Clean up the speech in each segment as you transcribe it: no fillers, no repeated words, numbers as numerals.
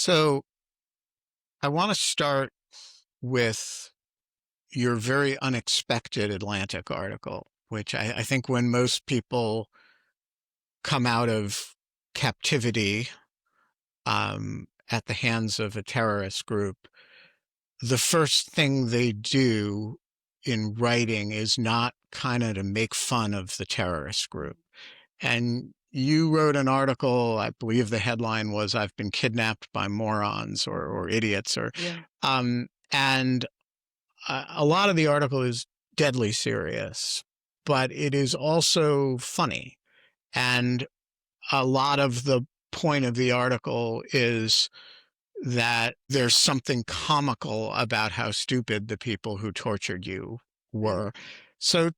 So I want to start with your very unexpected Atlantic article, which I think when most people come out of captivity at the hands of a terrorist group, the first thing they do in writing is not kind of to make fun of the terrorist group. And you wrote an article, I believe the headline was, "I've been kidnapped by morons or idiots," Yeah. and a lot of the article is deadly serious, but it is also funny. And a lot of the point of the article is that there's something comical about how stupid the people who tortured you were. So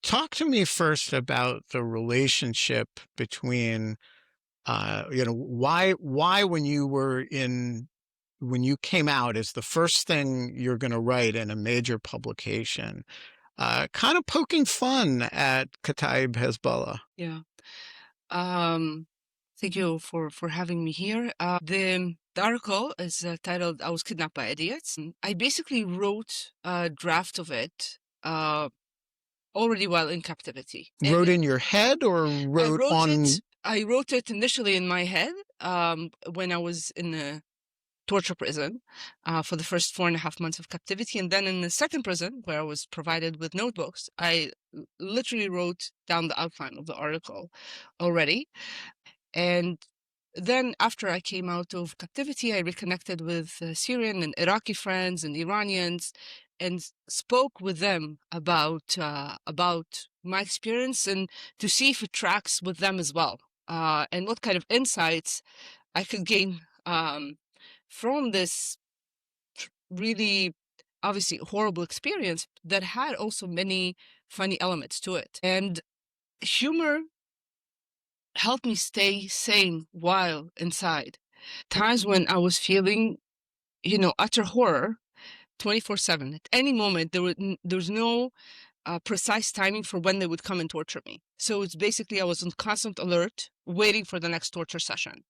talk to me first about the relationship between, why when you came out as the first thing you're going to write in a major publication, kind of poking fun at Kata'ib Hezbollah. Yeah. Um, Thank you for having me here. The article is titled "I Was Kidnapped by Idiots." I basically wrote a draft of it already while in captivity. Wrote in your head or I wrote wrote on? it. I wrote it initially in my head when I was in the torture prison for the first 4.5 months of captivity, and then in the second prison where I was provided with notebooks, I literally wrote down the outline of the article already. And then after I came out of captivity, I reconnected with Syrian and Iraqi friends and Iranians and spoke with them about my experience and to see if it tracks with them as well, and what kind of insights I could gain from this really obviously horrible experience that had also many funny elements to it. And humor helped me stay sane while inside. Times when I was feeling, utter horror 24/7. At any moment, there's no precise timing for when they would come and torture me. So it's basically I was on constant alert, waiting for the next torture session.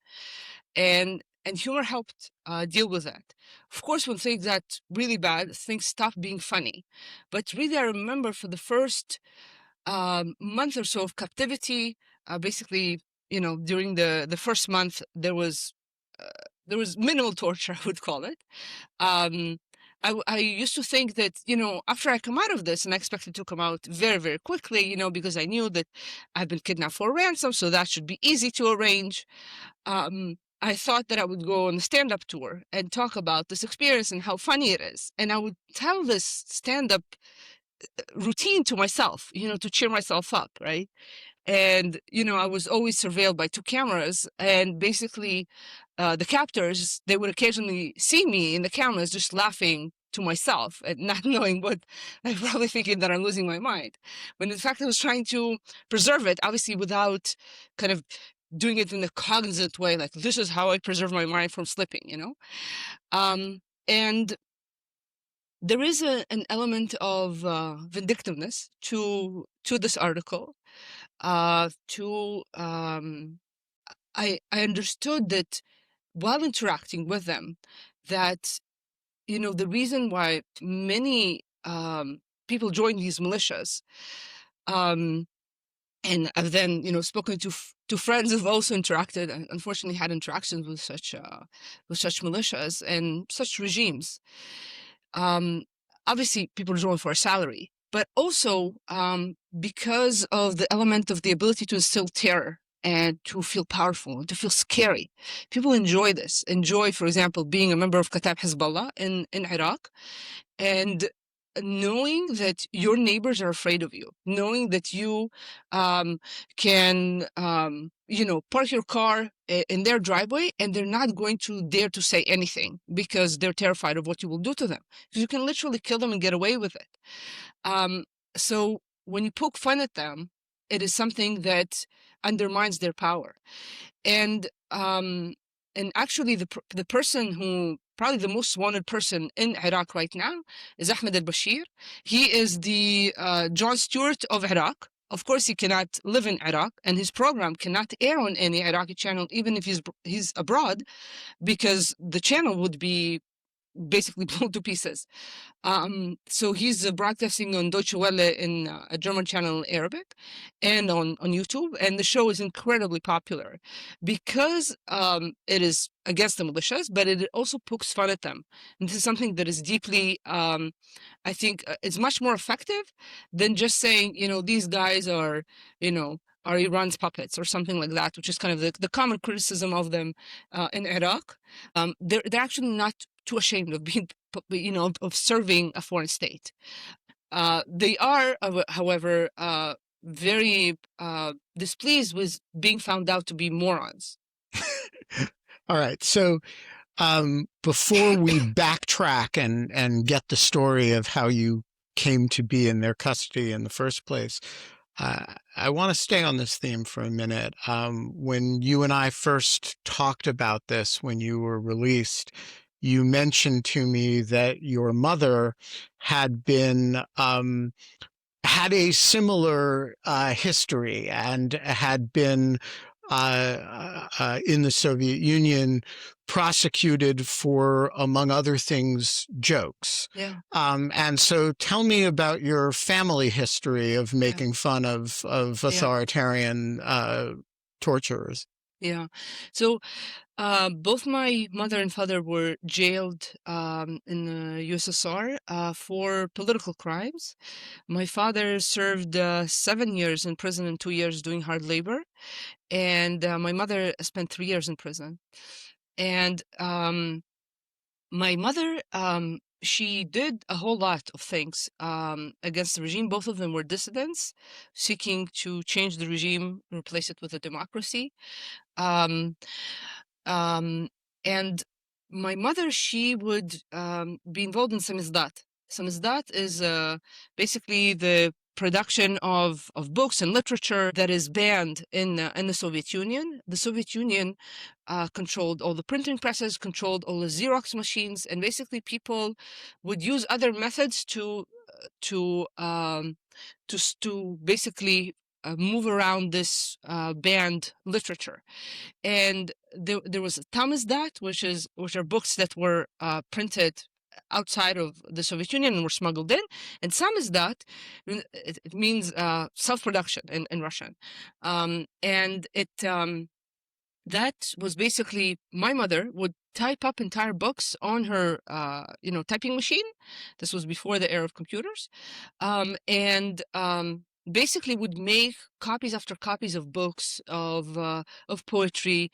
And humor helped deal with that. Of course, when things got really bad, things stopped being funny. But really, I remember for the first month or so of captivity, basically, during the first month, there was minimal torture, I would call it. I used to think that, after I come out of this, and I expected to come out very, very quickly, because I knew that I've been kidnapped for ransom, so that should be easy to arrange. I thought that I would go on a stand-up tour and talk about this experience and how funny it is. And I would tell this stand-up routine to myself, to cheer myself up, right? And, I was always surveilled by 2 cameras, and basically the captors, they would occasionally see me in the cameras just laughing to myself and not knowing what, I'm probably thinking that I'm losing my mind. When in fact I was trying to preserve it, obviously without kind of doing it in a cognizant way, like this is how I preserve my mind from slipping. And there is an element of vindictiveness to this article. I understood that while interacting with them, that the reason why many people join these militias, and I've then spoken to friends who've also interacted and unfortunately had interactions with such militias and such regimes. Obviously, people join for a salary, but also because of the element of the ability to instill terror and to feel powerful and to feel scary. People enjoy this. Enjoy, for example, being a member of Kata'ib Hezbollah in Iraq, and knowing that your neighbors are afraid of you, knowing that you can park your car in their driveway and they're not going to dare to say anything because they're terrified of what you will do to them, because you can literally kill them and get away with it. So when you poke fun at them, it is something that undermines their power. And actually the person who probably the most wanted person in Iraq right now is Ahmed al-Bashir. He is the Jon Stewart of Iraq. of course, he cannot live in Iraq, and his program cannot air on any Iraqi channel, even if he's abroad, because the channel would be basically blown to pieces. So he's broadcasting on Deutsche Welle in a German channel in Arabic and on YouTube. And the show is incredibly popular because it is against the militias, but it also pokes fun at them. And this is something that is deeply, I think, it's much more effective than just saying, these guys are, are Iran's puppets or something like that, which is kind of the common criticism of them in Iraq. They're actually not too ashamed of being, of serving a foreign state. They are, however, very displeased with being found out to be morons. All right. So before we backtrack and get the story of how you came to be in their custody in the first place, I want to stay on this theme for a minute. When you and I first talked about this, when you were released, you mentioned to me that your mother had been had a similar history and had been in the Soviet Union prosecuted for, among other things, jokes. Yeah. And so tell me about your family history of making fun of authoritarian torturers. Yeah. So both my mother and father were jailed in the USSR for political crimes. My father served 7 years in prison and 2 years doing hard labor. And my mother spent 3 years in prison. And my mother, she did a whole lot of things against the regime. Both of them were dissidents seeking to change the regime, replace it with a democracy. And my mother, she would be involved in samizdat. Samizdat is basically the production of books and literature that is banned in the Soviet Union. The Soviet Union controlled all the printing presses, controlled all the Xerox machines, and basically people would use other methods to basically move around this banned literature. And there was Tamizdat, which are books that were printed outside of the Soviet Union and were smuggled in, and Samizdat, it means self-production in Russian, and it that was basically my mother would type up entire books on her typing machine. This was before the era of computers, and basically would make copies after copies of books of poetry.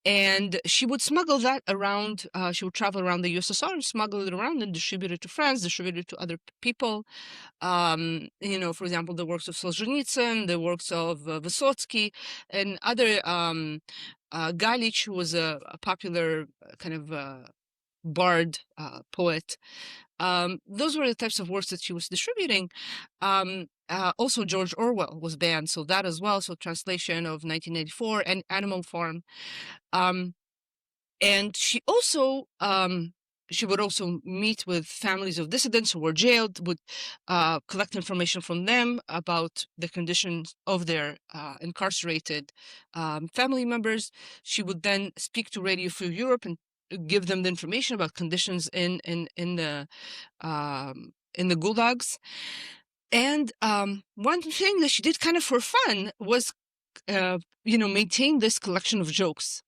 And she would smuggle that around. She would travel around the USSR and smuggle it around and distribute it to friends, distribute it to other people. For example, the works of Solzhenitsyn, the works of Vysotsky, and other. Galich, who was a popular kind of bard poet. Those were the types of works that she was distributing. Also, George Orwell was banned, so that as well. So translation of 1984 and Animal Farm. And she also she would also meet with families of dissidents who were jailed, would collect information from them about the conditions of their incarcerated family members. She would then speak to Radio Free Europe and give them the information about conditions in the gulags. And one thing that she did kind of for fun was maintain this collection of jokes,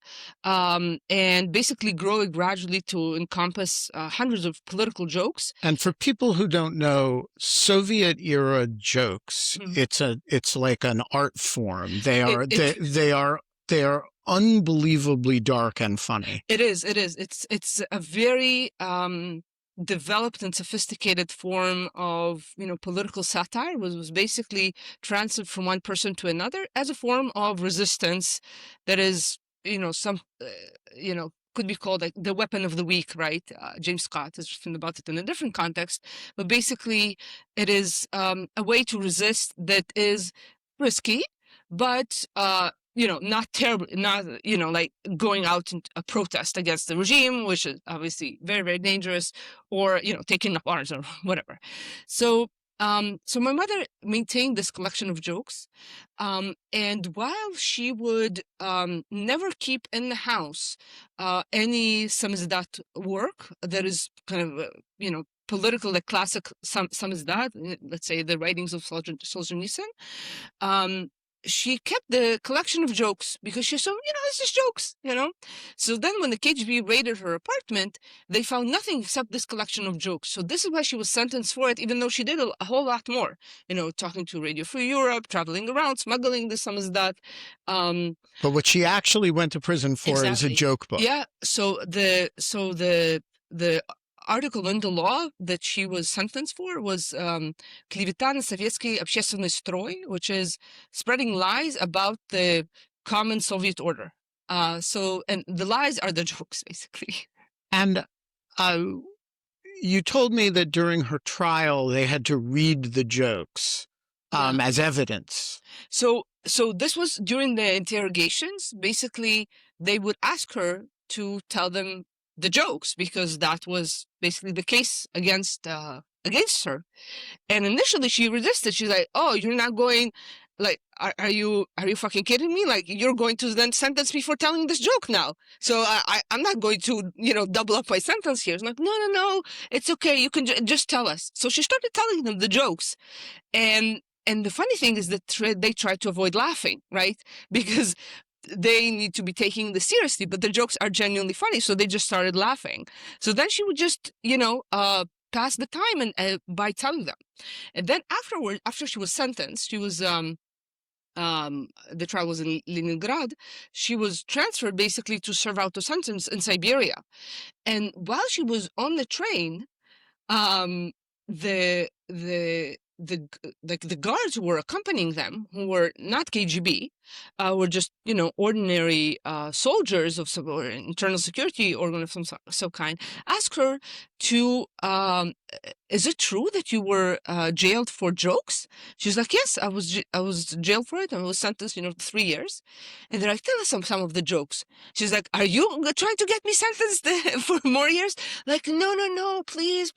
and basically grow it gradually to encompass hundreds of political jokes. And for people who don't know, Soviet era jokes, it's like an art form. They are unbelievably dark and funny. It is. It's a very developed and sophisticated form of political satire. Was basically transferred from one person to another as a form of resistance that is could be called like the weapon of the weak, right? James Scott has written about it in a different context, but basically it is a way to resist that is risky, but not terrible, not, like going out in a protest against the regime, which is obviously very, very dangerous, or, taking up arms or whatever. So So my mother maintained this collection of jokes, and while she would never keep in the house any samizdat work that is kind of political, like classic samizdat, let's say the writings of Solzhenitsyn, she kept the collection of jokes because she said, this is jokes, So then when the KGB raided her apartment, they found nothing except this collection of jokes. So this is why she was sentenced for it, even though she did a whole lot more, talking to Radio Free Europe, traveling around, smuggling the samizdat. But what she actually went to prison for is a joke book. Yeah. So the article in the law that she was sentenced for was клевета на советский общественный строй, which is spreading lies about the common Soviet order. And the lies are the jokes, basically. And you told me that during her trial, they had to read the jokes as evidence. So this was during the interrogations. Basically, they would ask her to tell them the jokes because that was basically the case against her. And initially she resisted. She's like, "Oh, you're not going, like, are you fucking kidding me? Like, you're going to then sentence me for telling this joke now. So I'm not going to, double up my sentence here." It's like, no, it's okay. You can just tell us. So she started telling them the jokes. And the funny thing is that they tried to avoid laughing, right? Because they need to be taking this seriously, but the jokes are genuinely funny. So they just started laughing. So then she would just, pass the time and by telling them. And then after she was sentenced, she was, the trial was in Leningrad. She was transferred basically to serve out a sentence in Siberia. And while she was on the train, the guards who were accompanying them, who were not KGB, were just ordinary soldiers of some or internal security organ of some kind, asked her to, is it true that you were jailed for jokes? She's like, yes, I was jailed for it. I was sentenced, 3 years. And they're like, tell us some of the jokes. She's like, are you trying to get me sentenced for more years? Like, no, please.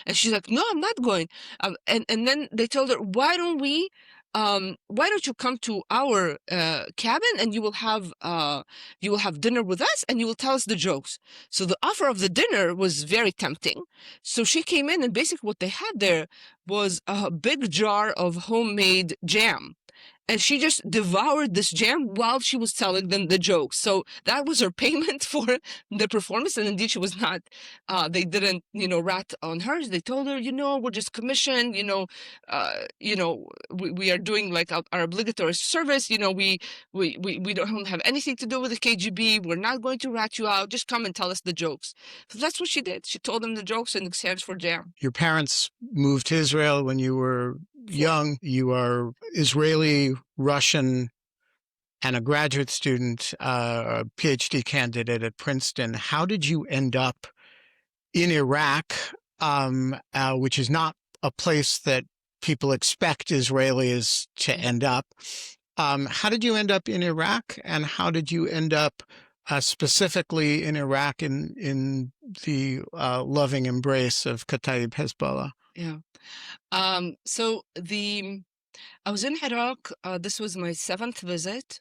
And she's like, no, I'm not going. And then they told her, why don't you come to our cabin and you will have dinner with us and you will tell us the jokes. So the offer of the dinner was very tempting. So she came in and basically what they had there was a big jar of homemade jam. And she just devoured this jam while she was telling them the jokes. So that was her payment for the performance. And indeed, she was not, they didn't, rat on her. They told her, we're just commissioned, we are doing like our obligatory service. We don't have anything to do with the KGB. We're not going to rat you out. Just come and tell us the jokes. So that's what she did. She told them the jokes in exchange for jam. Your parents moved to Israel when you were young. You are Israeli, Russian, and a graduate student, a PhD candidate at Princeton. How did you end up in Iraq, which is not a place that people expect Israelis to end up? How did you end up in Iraq, and how did you end up specifically in Iraq in the loving embrace of Kata'ib Hezbollah? Yeah. So I was in Iraq. This was my 7th visit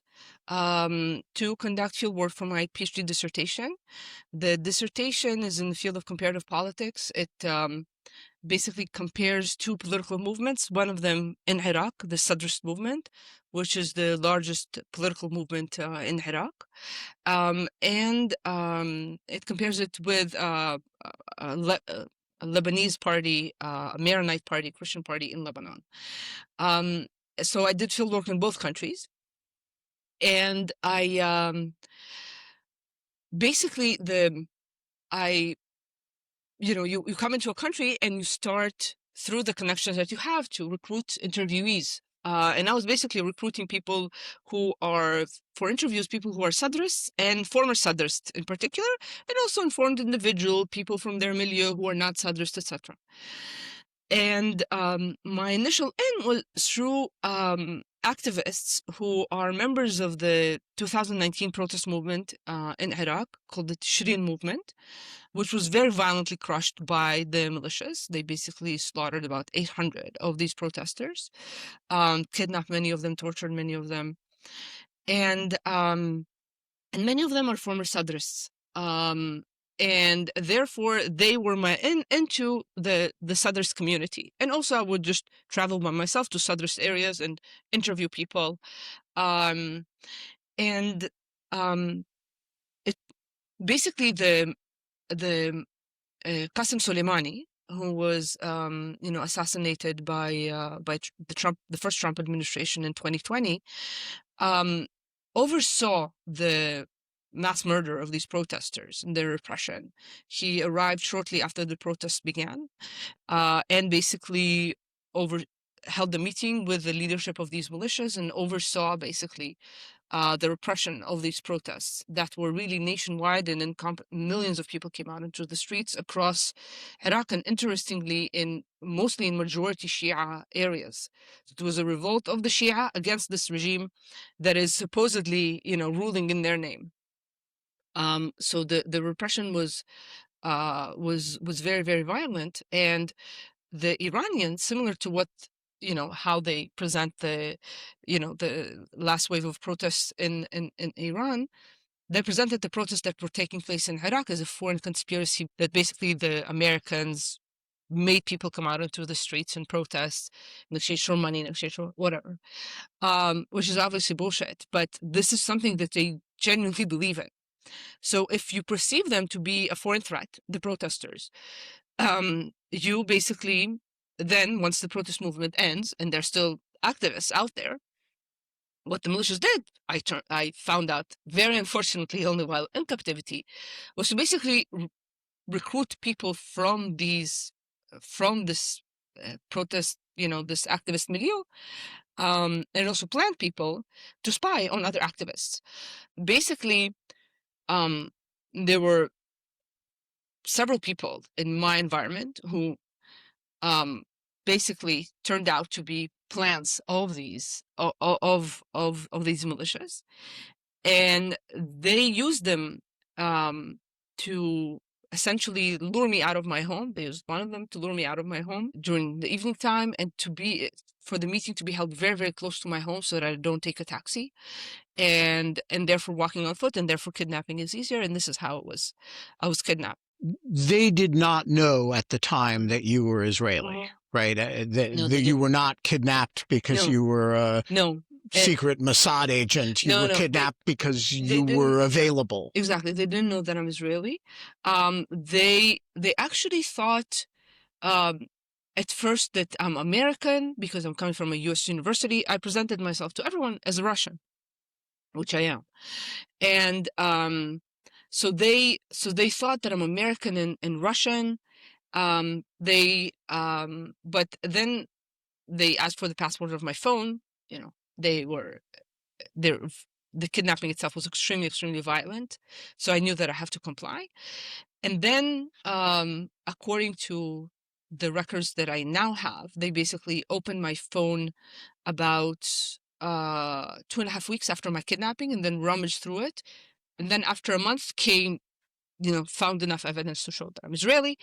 to conduct field work for my PhD dissertation. The dissertation is in the field of comparative politics. It basically compares 2 political movements, one of them in Iraq, the Sadrist movement, which is the largest political movement in Iraq. And it compares it with a Lebanese party, a Maronite party, Christian party in Lebanon. So I did field work in both countries. And I basically you come into a country and you start through the connections that you have to recruit interviewees. And I was basically recruiting people who are, for interviews, people who are Sadrists and former Sadrists in particular, and also informed individual, people from their milieu who are not Sadrists, etc. And my initial aim was through activists who are members of the 2019 protest movement in Iraq called the Shireen movement, which was very violently crushed by the militias. They basically slaughtered about 800 of these protesters, kidnapped many of them, tortured many of them, and many of them are former Sadrists. And therefore they were into the Sadrist community. And also I would just travel by myself to Sadrist areas and interview people. It basically the Qasem Soleimani, who was assassinated by the first Trump administration in 2020, oversaw the mass murder of these protesters and their repression. He arrived shortly after the protests began, and basically held the meeting with the leadership of these militias and oversaw basically the repression of these protests that were really nationwide, and millions of people came out into the streets across Iraq, and interestingly, mostly in majority Shia areas. It was a revolt of the Shia against this regime that is supposedly, ruling in their name. So the repression was very, very violent, and the Iranians, similar to what how they present the last wave of protests in Iran, they presented the protests that were taking place in Iraq as a foreign conspiracy, that basically the Americans made people come out into the streets and protest in exchange for money, in exchange for whatever, which is obviously bullshit. But this is something that they genuinely believe in. So if you perceive them to be a foreign threat, the protesters, you basically then, once the protest movement ends and there's still activists out there, what the militias did, I found out very unfortunately only while in captivity, was to basically recruit people from this protest, this activist milieu, and also plant people to spy on other activists. Basically, there were several people in my environment who basically turned out to be plants of these militias, and they used them to essentially lure me out of my home. They used one of them to lure me out of my home during the evening time, and for the meeting to be held very, very close to my home so that I don't take a taxi, and therefore walking on foot, and therefore kidnapping is easier. And this is how I was kidnapped. They did not know at the time that you were Israeli, right? That you were not kidnapped because you were a secret Mossad agent. You were kidnapped because you were available. Exactly. They didn't know that I'm Israeli. They actually thought at first that I'm American because I'm coming from a U.S. university. I presented myself to everyone as a Russian, which I am. And so they thought that I'm American and Russian. But then they asked for the password of my phone. The kidnapping itself was extremely, extremely violent. So I knew that I have to comply. And then, according to the records that I now have, they basically opened my phone about 2.5 weeks after my kidnapping, and then rummaged through it. And then after a month found enough evidence to show that I'm Israeli.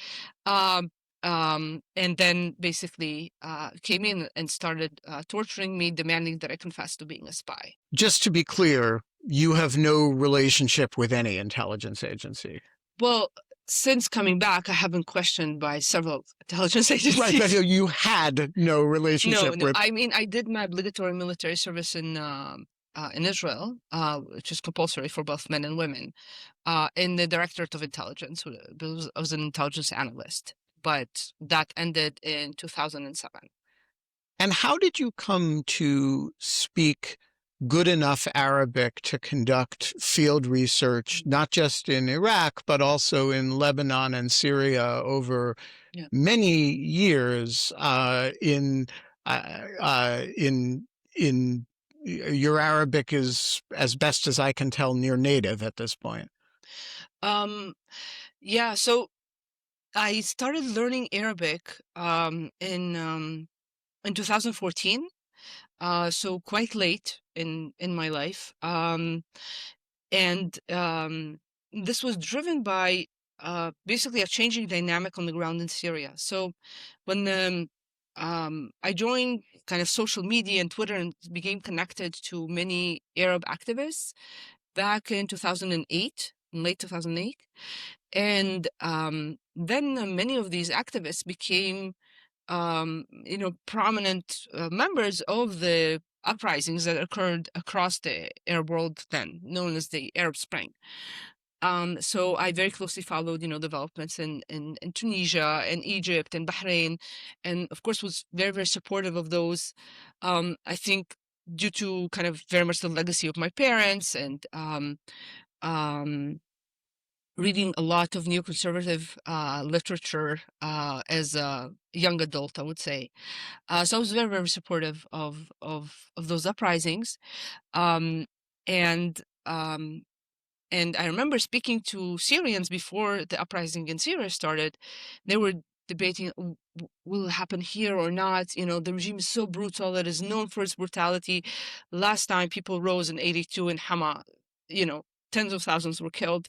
And then basically came in and started torturing me, demanding that I confess to being a spy. Just to be clear, you have no relationship with any intelligence agency. Well, since coming back, I have been questioned by several intelligence agencies. Right, but you had no relationship with... I mean, I did my obligatory military service in Israel, which is compulsory for both men and women, in the Directorate of Intelligence. I was an intelligence analyst, but that ended in 2007. And how did you come to speak good enough Arabic to conduct field research, not just in Iraq, but also in Lebanon and Syria over many years? Your Arabic is, as best as I can tell, near native at this point. Yeah, so I started learning Arabic in 2014. so quite late in my life. And this was driven by basically a changing dynamic on the ground in Syria. So when I joined kind of social media and Twitter and became connected to many Arab activists back in 2008, in late 2008. And then many of these activists became, prominent members of the uprisings that occurred across the Arab world then, known as the Arab Spring. So I very closely followed, developments in Tunisia and Egypt and Bahrain, and of course was very, very supportive of those. I think due to kind of very much the legacy of my parents and um, reading a lot of neoconservative literature as a young adult, I would say. So I was very, very supportive of those uprisings. Um, and um, and I remember speaking to Syrians before the uprising in Syria started. They were debating, will it happen here or not? The regime is so brutal. It is known for its brutality. Last time people rose in 82 in Hama, tens of thousands were killed.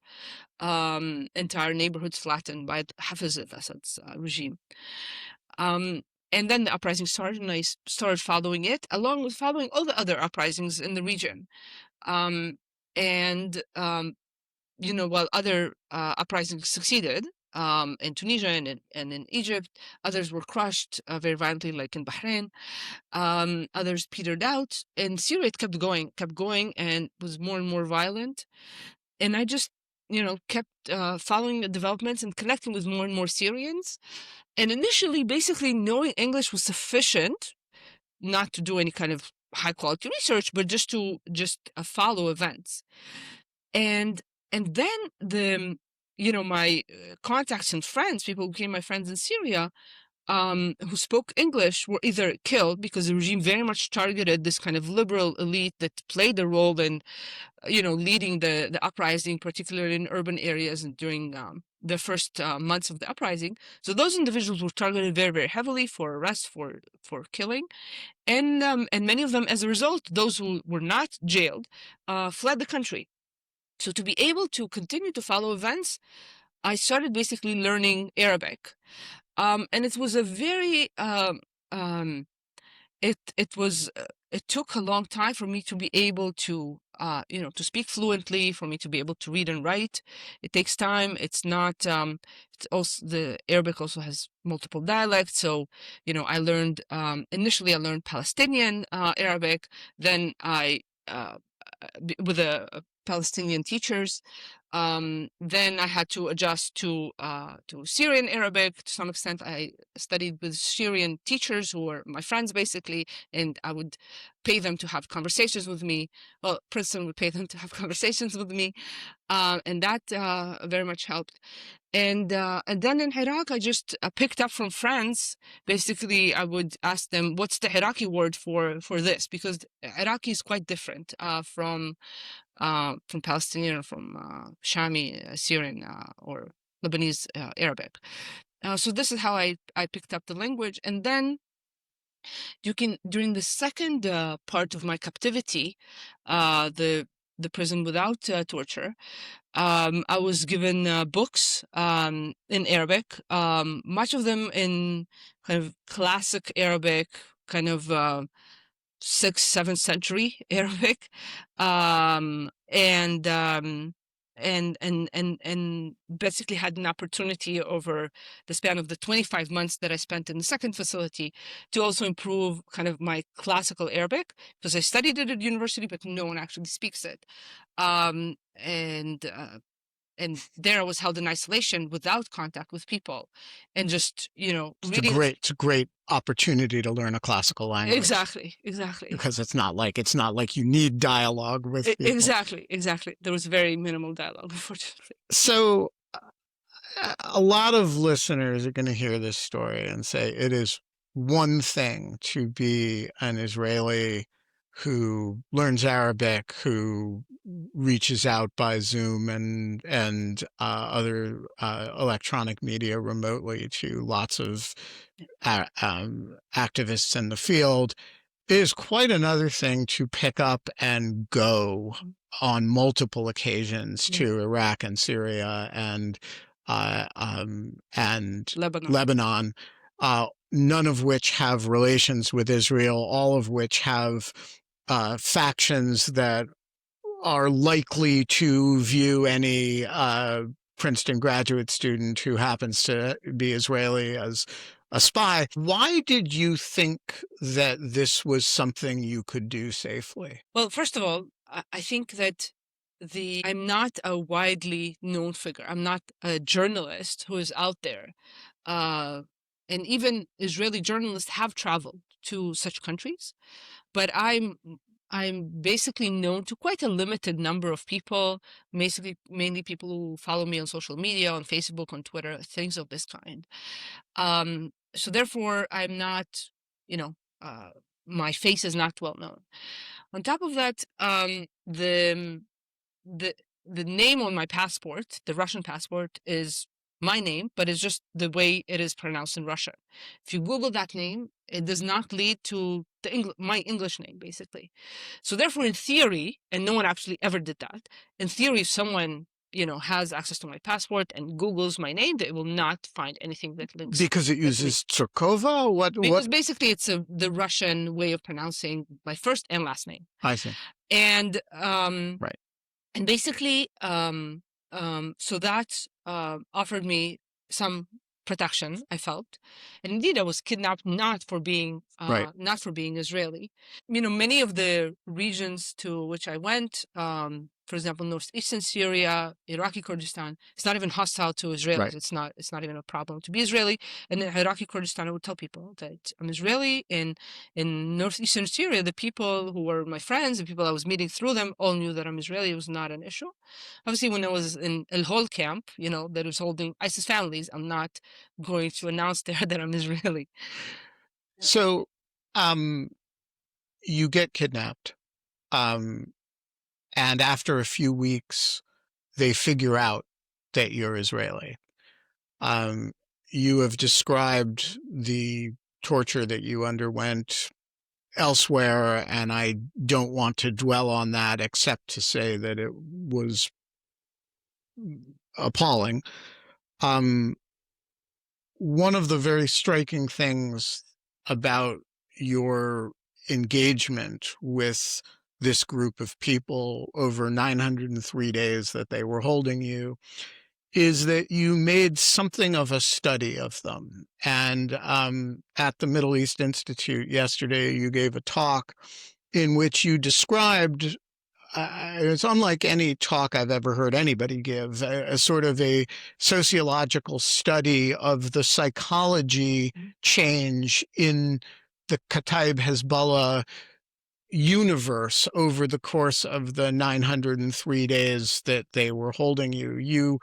Entire neighborhoods flattened by Hafiz al-Assad's regime. And then the uprising started, and I started following it, along with following all the other uprisings in the region. While other uprisings succeeded in Tunisia and in Egypt, others were crushed very violently, like in Bahrain. Others petered out. In Syria, it kept going, and was more and more violent. And I just, kept following the developments and connecting with more and more Syrians. And initially, basically, knowing English was sufficient not to do any kind of high quality research, but just to follow events. And then my contacts and friends, people who became my friends in Syria, who spoke English, were either killed because the regime very much targeted this kind of liberal elite that played a role in, leading the uprising, particularly in urban areas and during the first months of the uprising. So those individuals were targeted very, very heavily for arrest, for killing. And many of them, as a result, those who were not jailed, fled the country. So to be able to continue to follow events, I started basically learning Arabic. And it was a very, it took a long time for me to be able to, to speak fluently, for me to be able to read and write. It takes time. It's not, it's also, the Arabic also has multiple dialects. So, initially I learned Palestinian Arabic, then with Palestinian teachers. Then I had to adjust to Syrian Arabic to some extent. I studied with Syrian teachers who were my friends basically, and I would pay them to have conversations with me. Well, Princeton would pay them to have conversations with me, and that very much helped. And then in Iraq, I just picked up from friends. Basically, I would ask them, "What's the Iraqi word for this?" Because Iraqi is quite different from Palestinian or from Shami, Syrian, or Lebanese Arabic. So this is how I picked up the language. And then during the second part of my captivity, the prison without torture, I was given books in Arabic, much of them in kind of classic Arabic, kind of 6th, 7th century Arabic, and basically had an opportunity over the span of the 25 months that I spent in the second facility to also improve kind of my classical Arabic, because I studied it at university, but no one actually speaks it. And there I was held in isolation without contact with people, and just reading. It's a great opportunity to learn a classical language. Exactly. Because it's not like you need dialogue with people. Exactly. There was very minimal dialogue, unfortunately. So a lot of listeners are going to hear this story and say it is one thing to be an Israeli who learns Arabic, who reaches out by Zoom and other electronic media remotely to lots of activists in the field, It is quite another thing to pick up and go on multiple occasions to Iraq and Syria and Lebanon. Lebanon, none of which have relations with Israel, all of which have factions that are likely to view any Princeton graduate student who happens to be Israeli as a spy. Why did you think that this was something you could do safely? Well, first of all, I think that I'm not a widely known figure. I'm not a journalist who is out there. And even Israeli journalists have traveled to such countries, but I'm basically known to quite a limited number of people, basically mainly people who follow me on social media, on Facebook, on Twitter, things of this kind. So therefore, I'm not, you know, my face is not well known. On top of that, the the name on my passport, the Russian passport, is my name, but it's just the way it is pronounced in Russian. If you Google that name, it does not lead to my English name, basically. So therefore, in theory, and no one actually ever did that, in theory, if someone has access to my passport and Googles my name, they will not find anything that links. Because it uses Tsurkova? Because basically it's the Russian way of pronouncing my first and last name. I see. And right. And basically, so that offered me some protection, I felt. And indeed, I was kidnapped not for being Israeli. Many of the regions to which I went, for example, northeastern Syria, Iraqi Kurdistan, it's not even hostile to Israelis. Right. It's not even a problem to be Israeli. And in Iraqi Kurdistan, I would tell people that I'm Israeli. In northeastern Syria, the people who were my friends, the people I was meeting through them, all knew that I'm Israeli. It was not an issue. Obviously, when I was in El Hol camp, that was holding ISIS families, I'm not going to announce there that I'm Israeli. So, you get kidnapped. And after a few weeks, they figure out that you're Israeli. You have described the torture that you underwent elsewhere, and I don't want to dwell on that except to say that it was appalling. One of the very striking things about your engagement with this group of people over 903 days that they were holding you is that you made something of a study of them. And at the Middle East Institute yesterday, you gave a talk in which you described, it's unlike any talk I've ever heard anybody give, a sort of a sociological study of the psychology change in the Kata'ib Hezbollah universe over the course of the 903 days that they were holding you.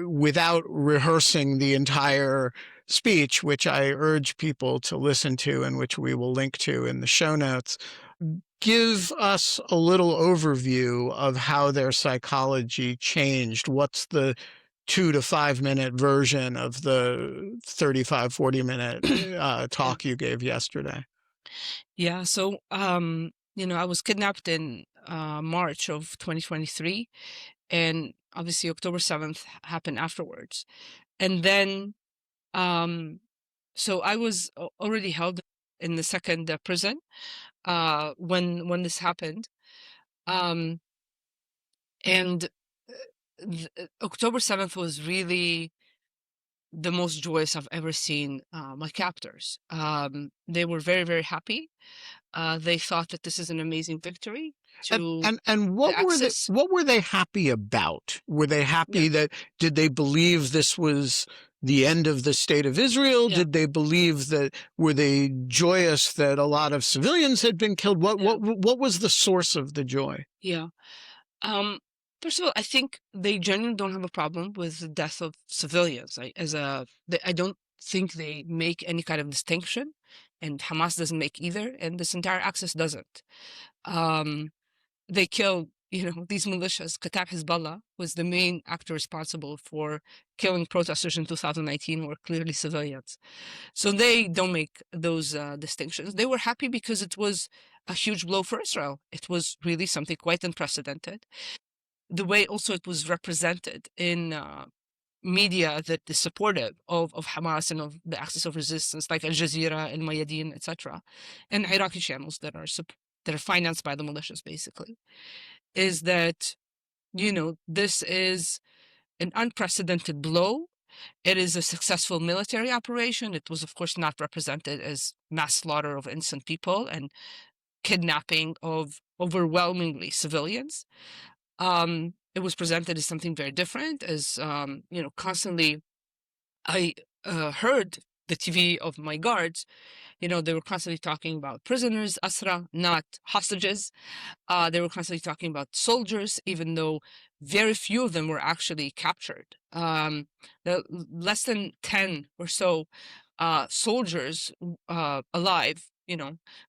Without rehearsing the entire speech, which I urge people to listen to and which we will link to in the show notes, give us a little overview of how their psychology changed. What's the 2 to 5 minute version of the 35, 40 minute talk you gave yesterday? Yeah. So, I was kidnapped in March of 2023, and obviously October 7th happened afterwards. And then, so I was already held in the second prison when this happened. And October 7th was really the most joyous I've ever seen my captors. They were very, very happy. They thought that this is an amazing victory. And what were they happy about? Were they happy that, did they believe this was the end of the state of Israel? Yeah. Did they believe that, were they joyous that a lot of civilians had been killed? What was the source of the joy? Yeah. First of all, I think they genuinely don't have a problem with the death of civilians. I don't think they make any kind of distinction, and Hamas doesn't make either, and this entire axis doesn't. They kill these militias, Kata'ib Hezbollah was the main actor responsible for killing protesters in 2019 were clearly civilians. So they don't make those distinctions. They were happy because it was a huge blow for Israel. It was really something quite unprecedented. The way also it was represented in media that is supportive of Hamas and of the axis of resistance, like Al Jazeera, Al Mayadeen, etc., and Iraqi channels that are financed by the militias, basically, is that this is an unprecedented blow. It is a successful military operation. It was, of course, not represented as mass slaughter of innocent people and kidnapping of overwhelmingly civilians. It was presented as something very different, as constantly I heard the TV of my guards, they were constantly talking about prisoners, asra, not hostages. They were constantly talking about soldiers, even though very few of them were actually captured. Less than 10 or so soldiers alive,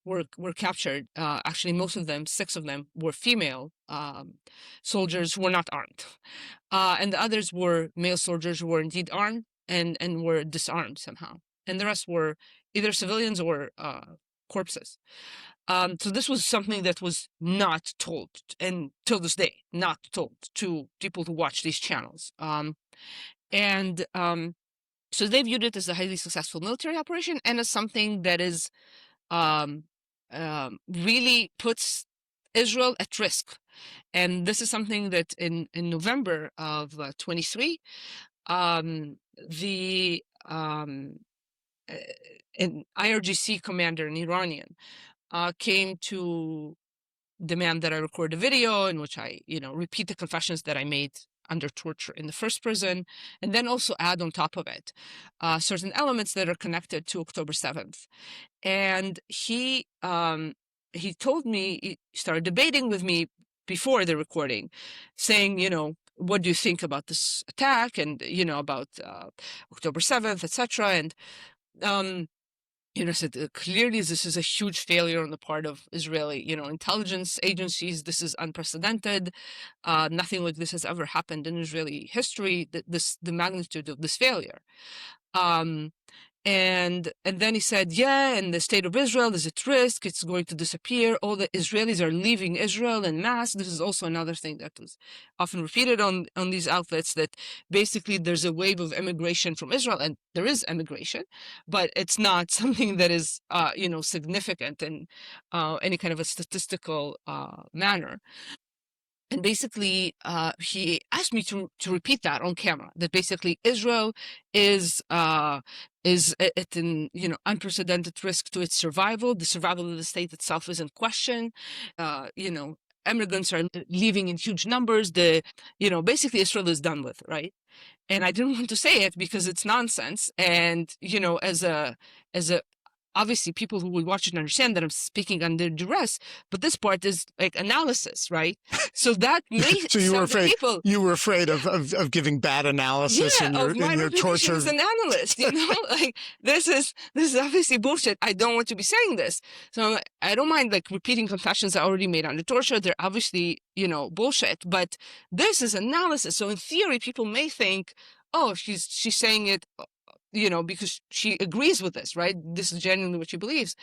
were captured. Actually, most of them, 6 of them, were female soldiers who were not armed. And the others were male soldiers who were indeed armed and were disarmed somehow. And the rest were either civilians or corpses. So this was something that was not told, and till this day, not told to people who watch these channels. So they viewed it as a highly successful military operation and as something that is really puts Israel at risk. And this is something that in November of 23, the an IRGC commander, an Iranian, came to demand that I record a video in which I, repeat the confessions that I made under torture in the first prison, and then also add on top of it certain elements that are connected to October 7th. And he told me, he started debating with me before the recording, saying, what do you think about this attack, and about October 7th, etc. And said clearly this is a huge failure on the part of Israeli, intelligence agencies. This is unprecedented. Nothing like this has ever happened in Israeli history. The magnitude of this failure. And then he said, yeah, and the state of Israel is at risk. It's going to disappear. All the Israelis are leaving Israel en masse. This is also another thing that was often repeated on these outlets, that basically there's a wave of immigration from Israel, and there is immigration, but it's not something that is, significant in any kind of a statistical manner. And basically, he asked me to repeat that on camera, that basically Israel is at an unprecedented risk to its survival. The survival of the state itself is in question. Immigrants are leaving in huge numbers. Basically Israel is done with, right? And I didn't want to say it because it's nonsense. And as a obviously people who will watch it understand that I'm speaking under duress, but this part is like analysis, right? So that may so you were afraid people, you were afraid of giving bad analysis in your torture as an analyst, like this is obviously bullshit. I don't want to be saying this. So I don't mind like repeating confessions I already made under torture. They're obviously, bullshit, but this is analysis. So in theory, people may think, oh, she's saying it because she agrees with this, right? This is genuinely what she believes.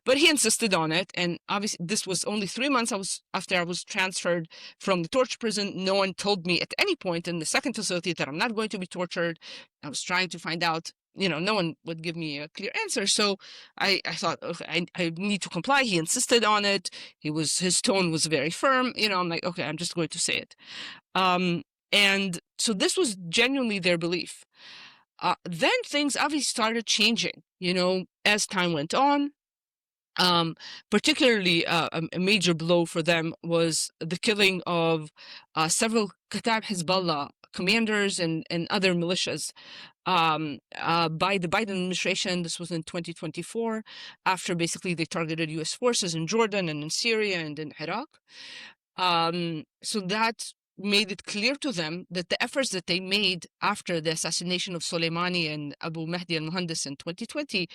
But he insisted on it. And obviously, this was only 3 months after I was transferred from the torture prison. No one told me at any point in the second facility that I'm not going to be tortured. I was trying to find out, no one would give me a clear answer. So I thought, okay, I need to comply. He insisted on it. His tone was very firm. I'm like, okay, I'm just going to say it. And so this was genuinely their belief. Then things obviously started changing, as time went on. Particularly a major blow for them was the killing of several Kata'ib Hezbollah commanders and other militias by the Biden administration. This was in 2024, after basically they targeted U.S. forces in Jordan and in Syria and in Iraq. So that made it clear to them that the efforts that they made after the assassination of Soleimani and Abu Mahdi al-Muhandis in 2020,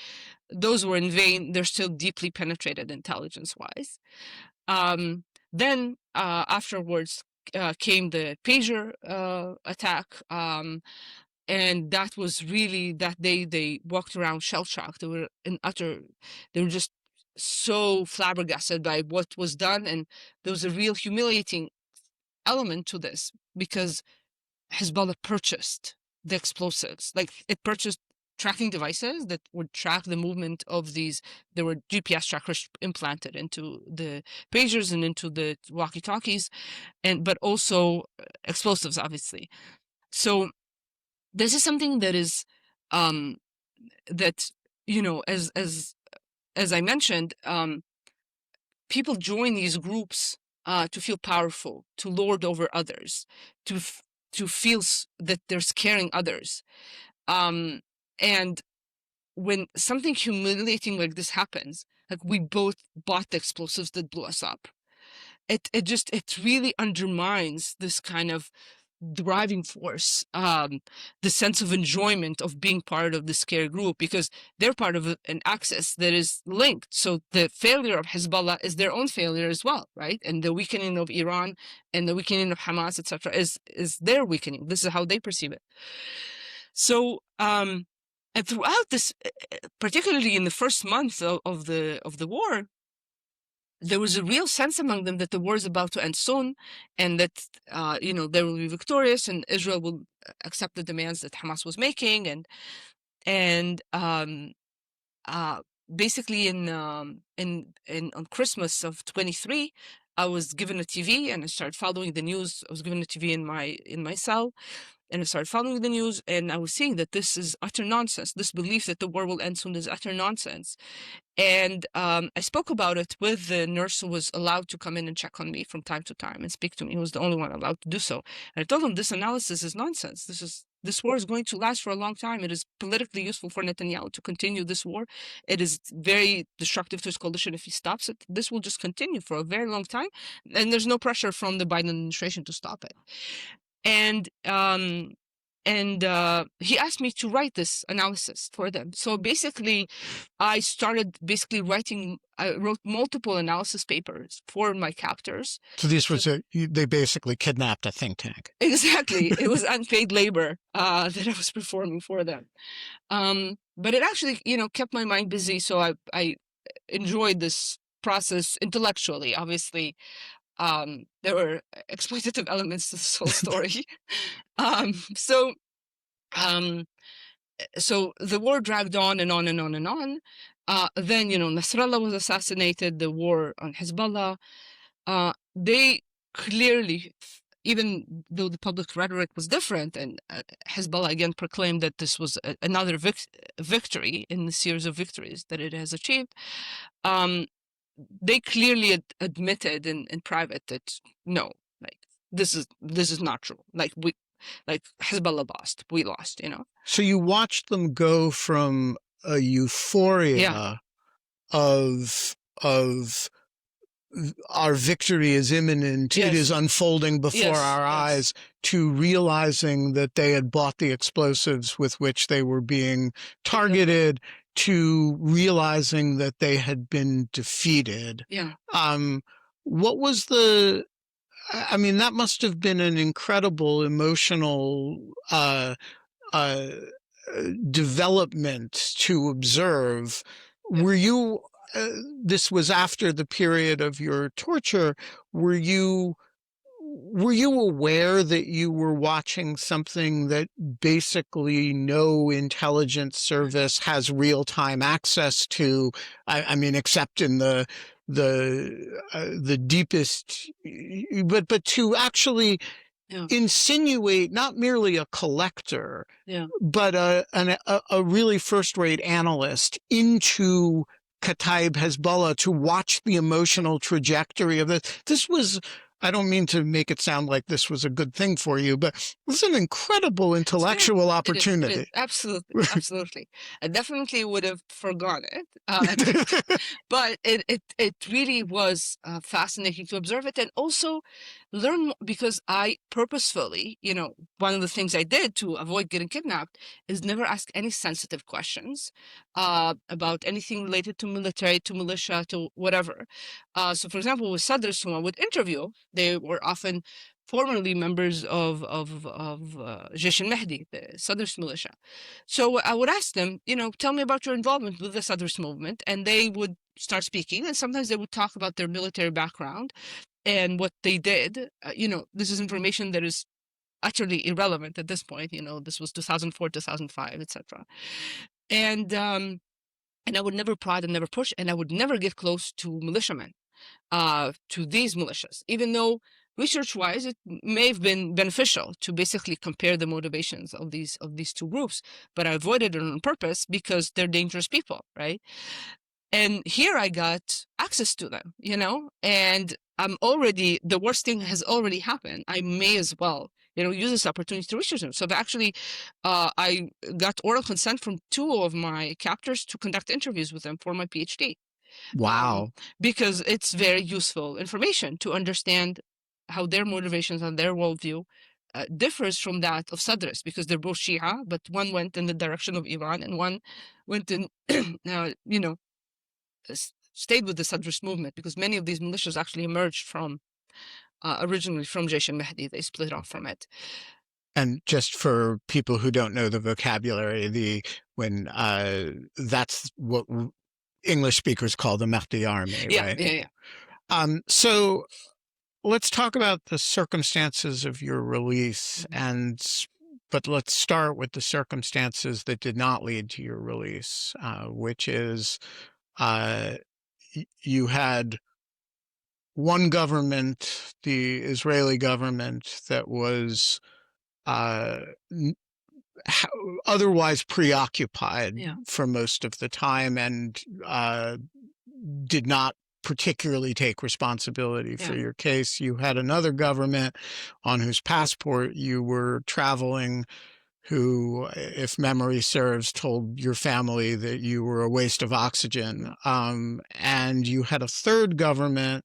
those were in vain. They're still deeply penetrated intelligence-wise. Then afterwards came the pager attack, and that was really, that day they walked around shell-shocked. They were just so flabbergasted by what was done, and there was a real humiliating element to this, because Hezbollah purchased the explosives. Like, it purchased tracking devices that would track the movement of these. There were GPS trackers implanted into the pagers and into the walkie-talkies, but also explosives, obviously. So this is something that is that, as I mentioned, people join these groups to feel powerful, to lord over others, to feel that they're scaring others. And when something humiliating like this happens, like we both bought the explosives that blew us up, it really undermines this kind of driving force, the sense of enjoyment of being part of the scare group, because they're part of an axis that is linked. So the failure of Hezbollah is their own failure as well, right? And the weakening of Iran and the weakening of Hamas, etc., is their weakening. This is how they perceive it. So and throughout this, particularly in the first month of the war, there was a real sense among them that the war is about to end soon, and that they will be victorious, and Israel will accept the demands that Hamas was making, and basically on Christmas of 23, I was given a TV and I started following the news. I was given a TV in my cell, and I started following the news, and I was seeing that this is utter nonsense. This belief that the war will end soon is utter nonsense. And I spoke about it with the nurse who was allowed to come in and check on me from time to time and speak to me. He was the only one allowed to do so. And I told him, this analysis is nonsense. This war is going to last for a long time. It is politically useful for Netanyahu to continue this war. It is very destructive to his coalition if he stops it. This will just continue for a very long time. And there's no pressure from the Biden administration to stop it. And he asked me to write this analysis for them. So basically, I wrote multiple analysis papers for my captors. So this was they basically kidnapped a think tank. Exactly. It was unpaid labor that I was performing for them. But it actually, kept my mind busy. So I enjoyed this process intellectually. Obviously, there were exploitative elements to this whole story. So the war dragged on and on and on and on. Then, Nasrallah was assassinated, the war on Hezbollah. They clearly, even though the public rhetoric was different, and Hezbollah again proclaimed that this was another victory in the series of victories that it has achieved, they clearly admitted in private that no, like this is not true. Like Hezbollah lost, we lost, So you watched them go from a euphoria of our victory is imminent, it is unfolding before our eyes, to realizing that they had bought the explosives with which they were being targeted, to realizing that they had been defeated. What was that must have been an incredible emotional development to observe. Were you, this was after the period of your torture, were you aware that you were watching something that basically no intelligence service has real-time access to? I mean, except in the deepest, but to actually insinuate not merely a collector, but a really first-rate analyst into Kata'ib Hezbollah, to watch the emotional trajectory of it. This was, I don't mean to make it sound like this was a good thing for you, but it was an incredible intellectual opportunity. It is. Absolutely. I definitely would have forgone it. But it really was fascinating to observe it, and also learn, because I purposefully, one of the things I did to avoid getting kidnapped is never ask any sensitive questions about anything related to military, to militia, to whatever. So for example, with Sadr, whom I would interview, they were often formerly members of Jaish al-Mahdi, the Sadr's militia. So I would ask them, tell me about your involvement with the Sadr's movement, and they would start speaking, and sometimes they would talk about their military background and what they did. This is information that is utterly irrelevant at this point. This was 2004, 2005, etc. And I would never prod and never push, and I would never get close to militiamen, to these militias, even though research-wise it may have been beneficial to basically compare the motivations of these two groups. But I avoided it on purpose because they're dangerous people, right? And here I got access to them, and the worst thing has already happened. I may as well, use this opportunity to research them. So actually, I got oral consent from 2 of my captors to conduct interviews with them for my PhD. Wow. Because it's very useful information to understand how their motivations and their worldview differs from that of Sadrs, because they're both Shia, but one went in the direction of Iran and one went in, stayed with the Sadrist movement, because many of these militias actually emerged from originally from Jaish al-Mahdi. They split off from it. And just for people who don't know the vocabulary, that's what English speakers call the Mahdi army, right? Yeah. So let's talk about the circumstances of your release, but let's start with the circumstances that did not lead to your release, which is you had one government, the Israeli government, that was otherwise preoccupied for most of the time and did not particularly take responsibility for your case. You had another government on whose passport you were traveling, who, if memory serves, told your family that you were a waste of oxygen. And you had a third government,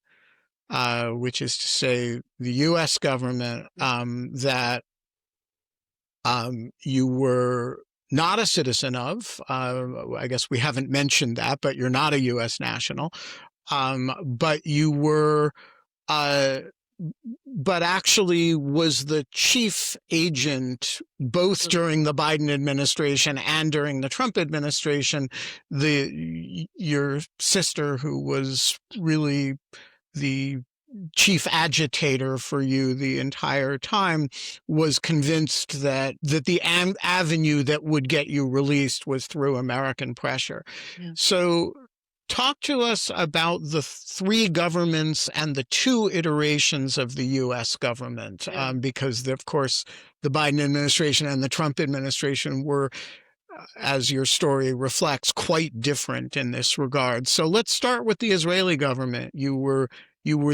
which is to say the U.S. government, that you were not a citizen of. I guess we haven't mentioned that, but you're not a U.S. national. But you were, but actually was the chief agent both during the Biden administration and during the Trump administration. Your sister, who was really the chief agitator for you the entire time, was convinced that the avenue that would get you released was through American pressure. So talk to us about the 3 governments and the 2 iterations of the U.S. government, because, of course, the Biden administration and the Trump administration were, as your story reflects, quite different in this regard. So let's start with the Israeli government. You were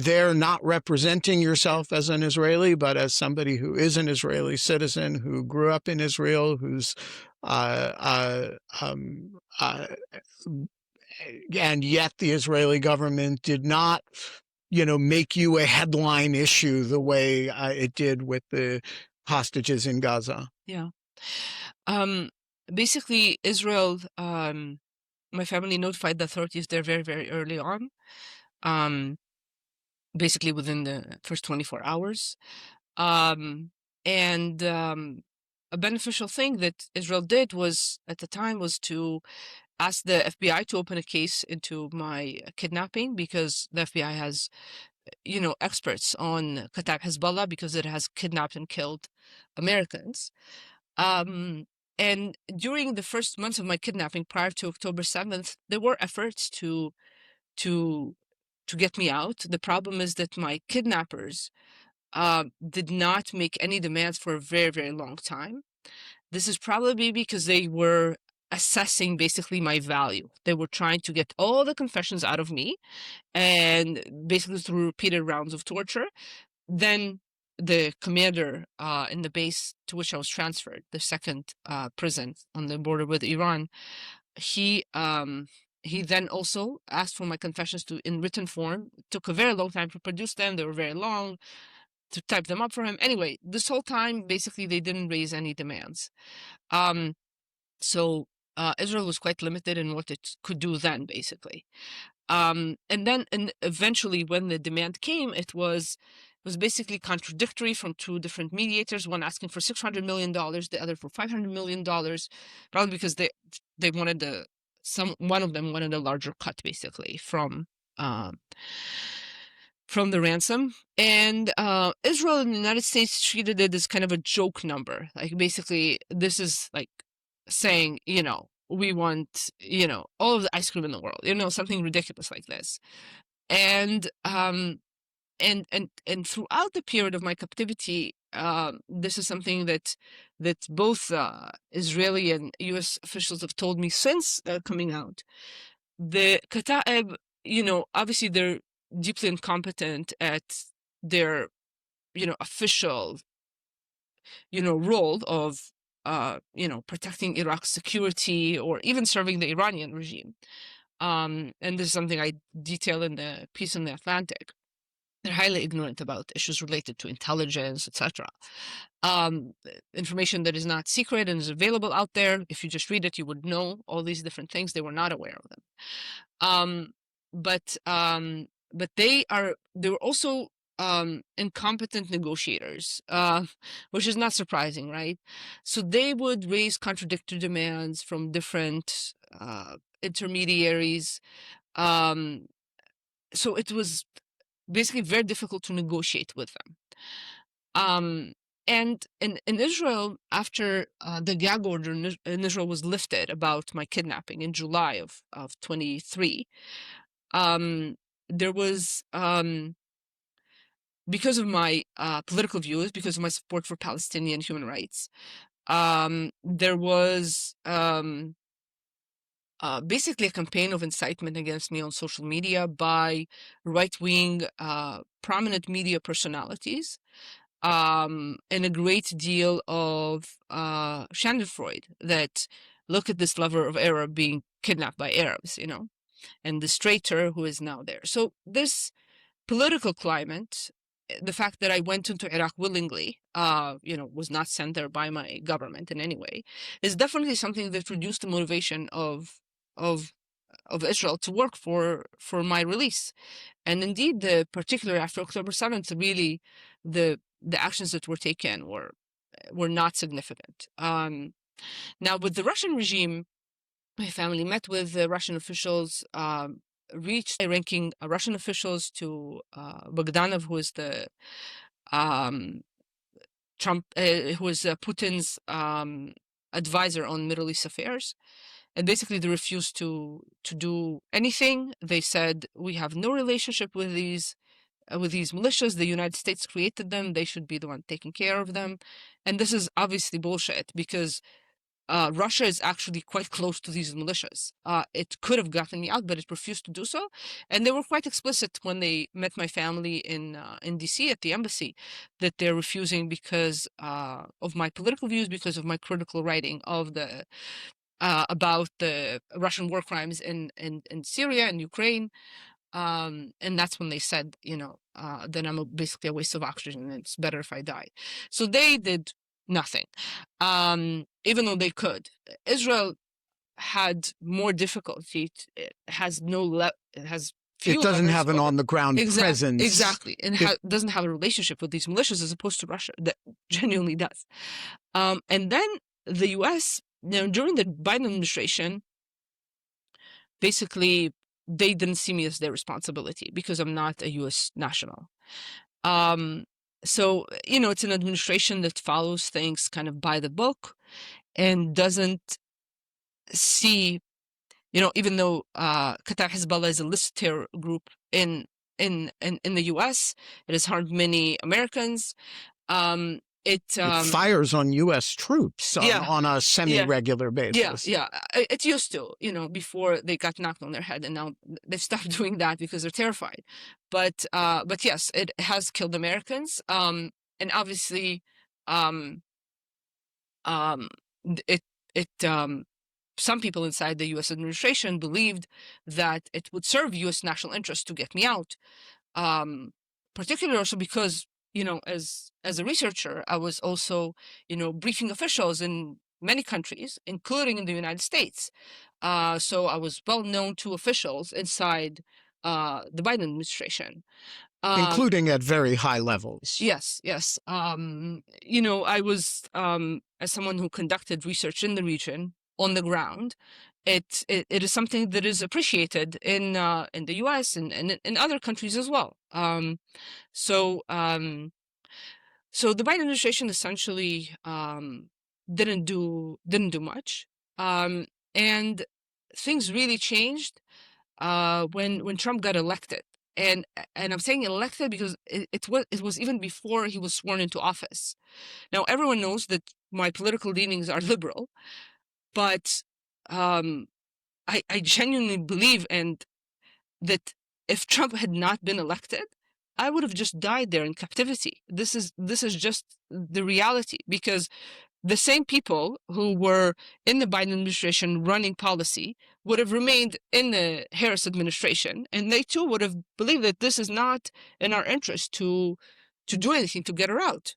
there not representing yourself as an Israeli, but as somebody who is an Israeli citizen, who grew up in Israel, who's and yet the Israeli government did not, make you a headline issue the way it did with the hostages in Gaza. Yeah. Basically, Israel, my family notified the authorities there very, very early on, basically within the first 24 hours. And a beneficial thing that Israel did at the time was to asked the FBI to open a case into my kidnapping, because the FBI has, experts on Kata'ib Hezbollah, because it has kidnapped and killed Americans. And during the first months of my kidnapping, prior to October 7th, there were efforts to get me out. The problem is that my kidnappers did not make any demands for a very, very long time. This is probably because they were assessing basically my value. They were trying to get all the confessions out of me, and basically through repeated rounds of torture. Then the commander in the base to which I was transferred, the second prison on the border with Iran, he then also asked for my confessions in written form. It took a very long time to produce them. They were very long, to type them up for him. Anyway, this whole time, basically, they didn't raise any demands. So Israel was quite limited in what it could do then, basically. And eventually, when the demand came, it was was basically contradictory from two different mediators, one asking for $600 million, the other for $500 million, probably because they wanted one of them wanted a larger cut, basically, from the ransom. And Israel and the United States treated it as kind of a joke number. Like, basically, this is like saying, we want, all of the ice cream in the world, something ridiculous like this. And throughout the period of my captivity, this is something that both Israeli and U.S. officials have told me since coming out. The Kata'ib, obviously they're deeply incompetent at their, official, role of, protecting Iraq's security or even serving the Iranian regime. And this is something I detail in the piece in The Atlantic. They're highly ignorant about issues related to intelligence, etc. Information that is not secret and is available out there. If you just read it, you would know all these different things. They were not aware of them. But they were also incompetent negotiators, which is not surprising, right? So they would raise contradictory demands from different intermediaries. So it was basically very difficult to negotiate with them. And in Israel, after the gag order in Israel was lifted about my kidnapping in July of 23, there was, because of my political views, because of my support for Palestinian human rights, there was basically a campaign of incitement against me on social media by right-wing prominent media personalities, and a great deal of schadenfreude that look at this lover of Arab being kidnapped by Arabs, and this traitor who is now there. So this political climate, the fact that I went into Iraq willingly, was not sent there by my government in any way, is definitely something that reduced the motivation of Israel to work for my release. And indeed, particularly after October 7th, really the actions that were taken were not significant. Now, with the Russian regime, my family met with the Russian officials, reached high-ranking Russian officials to Bogdanov, who is the who is Putin's advisor on Middle East affairs. And basically, they refused to do anything. They said, we have no relationship with these militias. The United States created them. They should be the one taking care of them. And this is obviously bullshit, because Russia is actually quite close to these militias. It could have gotten me out, but it refused to do so. And they were quite explicit when they met my family in DC at the embassy, that they're refusing because of my political views, because of my critical writing of about the Russian war crimes in Syria and Ukraine. And that's when they said, that I'm basically a waste of oxygen and it's better if I die. So they did nothing, even though they could. Israel had more difficulty. It has it doesn't have an on-the-ground presence. Exactly. And doesn't have a relationship with these militias, as opposed to Russia, that genuinely does. And then the U.S., during the Biden administration, basically, they didn't see me as their responsibility because I'm not a U.S. national. So, it's an administration that follows things kind of by the book and doesn't see, even though Kata'ib Hezbollah is a listed terror group in the U.S., it has harmed many Americans. It fires on U.S. troops on a semi-regular basis. It used to, before they got knocked on their head, and now they've stopped doing that because they're terrified. But yes, it has killed Americans. And obviously, some people inside the U.S. administration believed that it would serve U.S. national interest to get me out, particularly also because, as a researcher, I was also, briefing officials in many countries, including in the United States. So I was well known to officials inside the Biden administration. including at very high levels. Yes, yes. I was, as someone who conducted research in the region on the ground, it is something that is appreciated in the U.S. and in other countries as well. So the Biden administration essentially didn't do much, and things really changed when Trump got elected. And I'm saying elected because it was even before he was sworn into office. Now everyone knows that my political leanings are liberal, but I genuinely believe that if Trump had not been elected, I would have just died there in captivity. This is just the reality, because the same people who were in the Biden administration running policy would have remained in the Harris administration, and they too would have believed that this is not in our interest to do anything to get her out.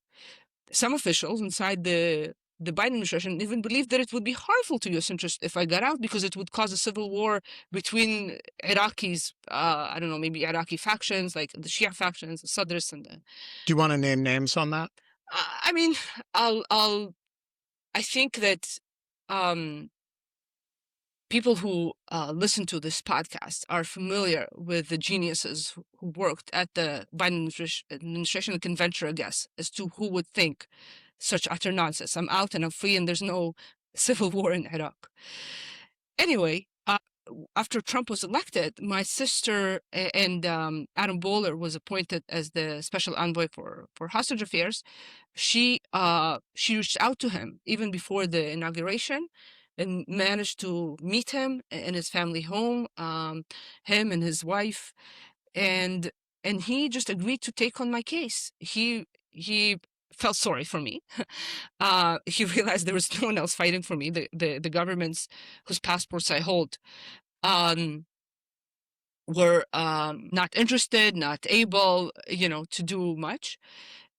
Some officials inside the Biden administration even believed that it would be harmful to U.S. interest if I got out, because it would cause a civil war between Iraqis, I don't know, maybe Iraqi factions, like the Shia factions, the Sadrists, and the... Do you want to name names on that? I mean, I think that people who listen to this podcast are familiar with the geniuses who worked at the Biden administration and can venture a guess as to who would think such utter nonsense. I'm out and I'm free and there's no civil war in Iraq. Anyway, after Trump was elected, my sister and Adam Boehler was appointed as the special envoy for hostage affairs. She reached out to him even before the inauguration and managed to meet him in his family home, him and his wife, and he just agreed to take on my case. He felt sorry for me. He realized there was no one else fighting for me. The governments whose passports I hold were not interested, not able, to do much.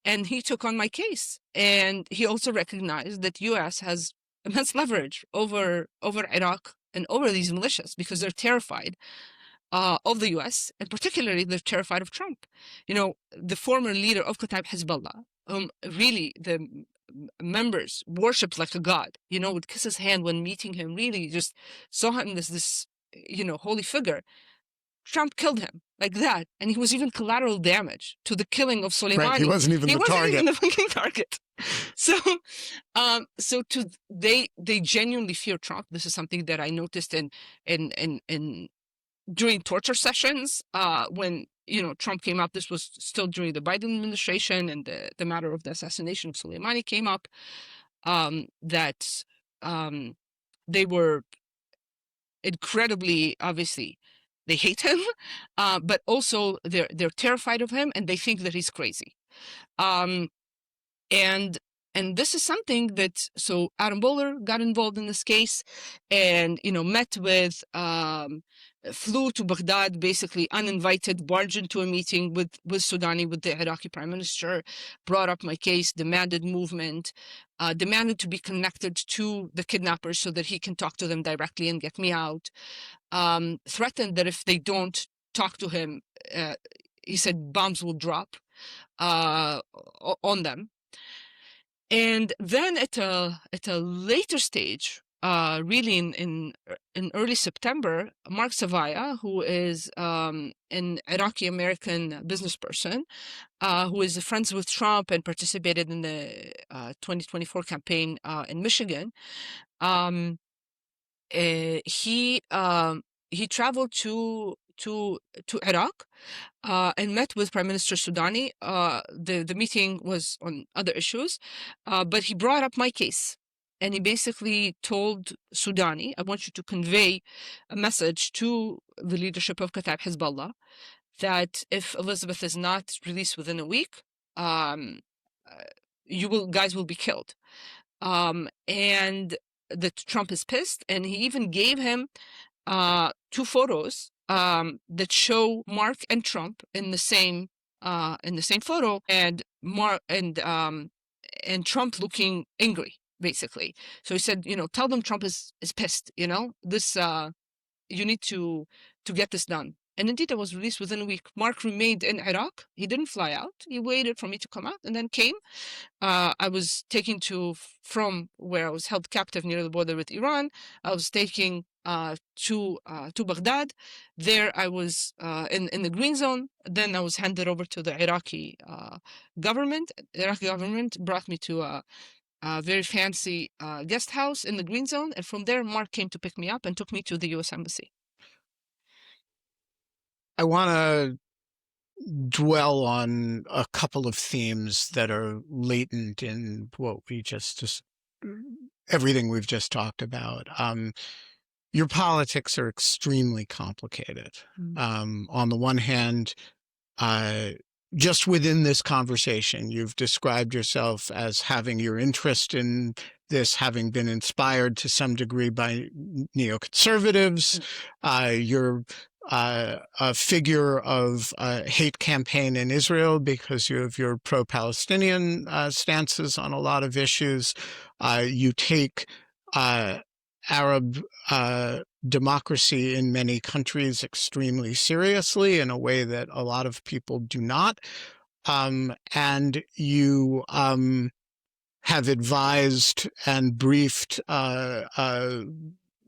And he took on my case. And he also recognized that U.S. has immense leverage over Iraq and over these militias, because they're terrified of the U.S., and particularly they're terrified of Trump. The former leader of Kata'ib Hezbollah, really the members worshipped like a god, would kiss his hand when meeting him, really just saw him as this, holy figure. Trump killed him like that, and he was even collateral damage to the killing of Soleimani. Right, he wasn't even the fucking target. So, they genuinely fear Trump. This is something that I noticed in during torture sessions when Trump came up. This was still during the Biden administration, and the matter of the assassination of Soleimani came up. That they were incredibly, obviously, they hate him, but also they're terrified of him, and they think that he's crazy. And this is something that, so Adam Boehler got involved in this case, and met with, flew to Baghdad, basically uninvited, barged into a meeting with Soudani, with the Iraqi prime minister, brought up my case, demanded movement, demanded to be connected to the kidnappers so that he can talk to them directly and get me out, threatened that if they don't talk to him, he said bombs will drop on them. And then at a later stage, really in early September, Mark Savaya, who is an Iraqi-American business person, who is friends with Trump and participated in the 2024 campaign in Michigan, he traveled to Iraq and met with Prime Minister Soudani. The meeting was on other issues, but he brought up my case. And he basically told Soudani, I want you to convey a message to the leadership of Kata'ib Hezbollah that if Elizabeth is not released within a week, guys will be killed. And that Trump is pissed. And he even gave him 2 photos that show Mark and Trump in the same photo, and and Trump looking angry, basically. So he said, tell them Trump is pissed. This you need to get this done. And indeed, I was released within a week. Mark remained in Iraq. He didn't fly out. He waited for me to come out and then came. I was taken from where I was held captive near the border with Iran. I was taken to Baghdad. There I was in the green zone. Then I was handed over to the Iraqi government. The Iraqi government brought me to a very fancy guest house in the green zone. And from there, Mark came to pick me up and took me to the U.S. Embassy. I want to dwell on a couple of themes that are latent in what we just everything we've just talked about. Your politics are extremely complicated. On the one hand, just within this conversation, you've described yourself as having your interest in this having been inspired to some degree by neoconservatives. You're a figure of a hate campaign in Israel because you have your pro-Palestinian stances on a lot of issues. You take Arab democracy in many countries extremely seriously in a way that a lot of people do not. And you have advised and briefed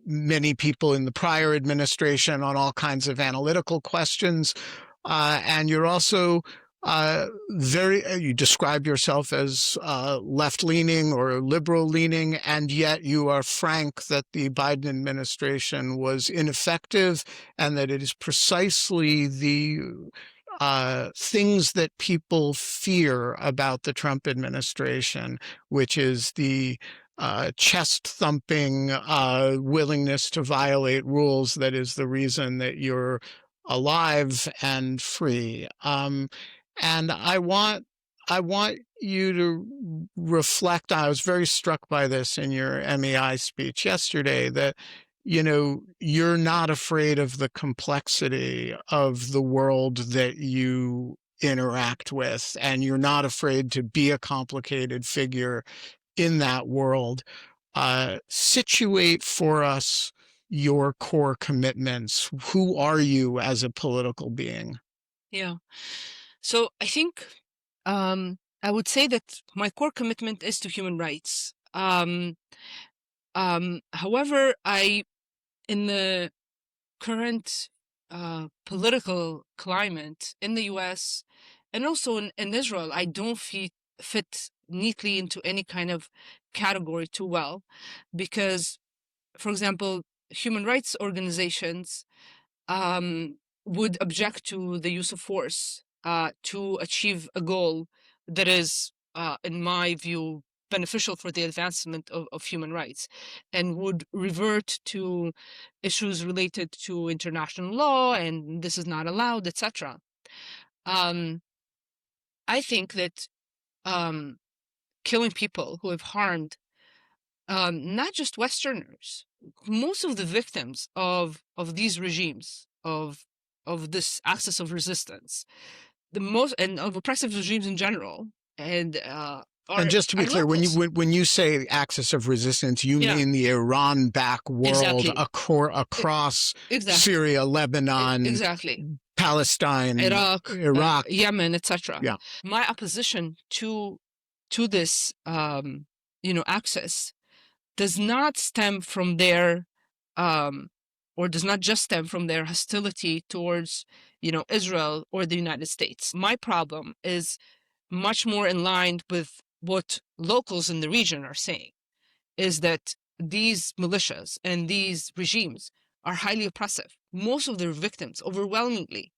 many people in the prior administration on all kinds of analytical questions. And you're also you describe yourself as left-leaning or liberal-leaning, and yet you are frank that the Biden administration was ineffective and that it is precisely the things that people fear about the Trump administration, which is the chest-thumping willingness to violate rules that is the reason that you're alive and free. And I want you to reflect. I was very struck by this in your MEI speech yesterday, that, you know, you're not afraid of the complexity of the world that you interact with, and you're not afraid to be a complicated figure in that world. Situate for us your core commitments. Who are you as a political being? Yeah. So I think I would say that my core commitment is to human rights. However, in the current political climate in the US and also in Israel, I don't fit neatly into any kind of category too well, because, for example, human rights organizations would object to the use of force to achieve a goal that is, in my view, beneficial for the advancement of human rights, and would revert to issues related to international law, and this is not allowed, etc. I think that killing people who have harmed not just Westerners, most of the victims of these regimes, of this axis of resistance, and of oppressive regimes in general, and just to be clear, when you say axis of resistance, you mean the Iran-backed world across Syria, Lebanon, Palestine, Iraq, Yemen, etc. Yeah. My opposition to this, axis does not stem from their, or does not just stem from their hostility towards, Israel or the United States. My problem is much more in line with what locals in the region are saying, is that these militias and these regimes are highly oppressive. Most of their victims, overwhelmingly,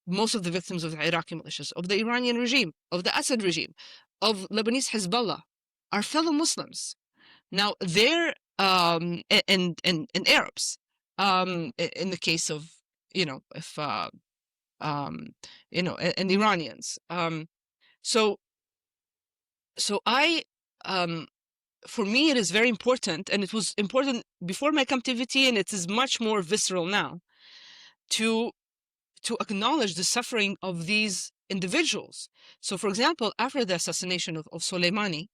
most of the victims of the Iraqi militias, of the Iranian regime, of the Assad regime, of Lebanese Hezbollah, are fellow Muslims. Now, they're and Arabs, in the case of, and Iranians. So I, for me, it is very important, and it was important before my captivity, and it is much more visceral now, to acknowledge the suffering of these individuals. So, for example, after the assassination of Soleimani,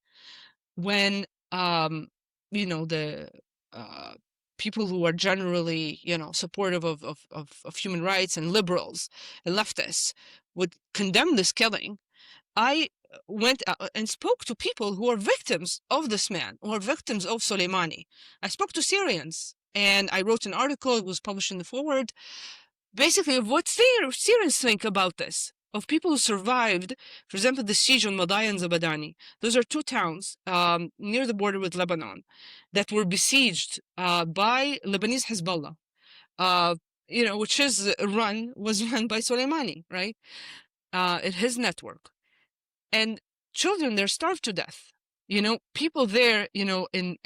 when the people who are generally, supportive of human rights and liberals and leftists would condemn this killing, I went and spoke to people who are victims of this man, who are victims of Soleimani. I spoke to Syrians, and I wrote an article. It was published in the Forward, basically of what Syrians think about this, of people who survived, for example, the siege on Madaya and Zabadani. Those are two towns near the border with Lebanon that were besieged by Lebanese Hezbollah, which was run by Soleimani, right? In his network. And children, they're starved to death. People there, in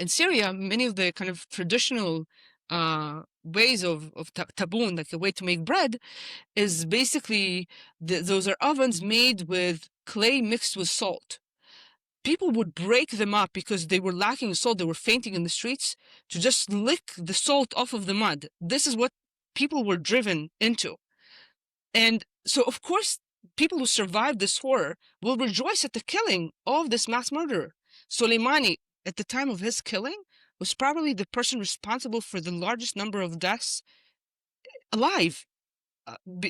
Syria, many of the kind of traditional ways of taboon, like the way to make bread, is basically those are ovens made with clay mixed with salt. People would break them up because they were lacking salt. They were fainting in the streets to just lick the salt off of the mud. This is what people were driven into. And so, of course, people who survived this horror will rejoice at the killing of this mass murderer. Soleimani, at the time of his killing, was probably the person responsible for the largest number of deaths alive.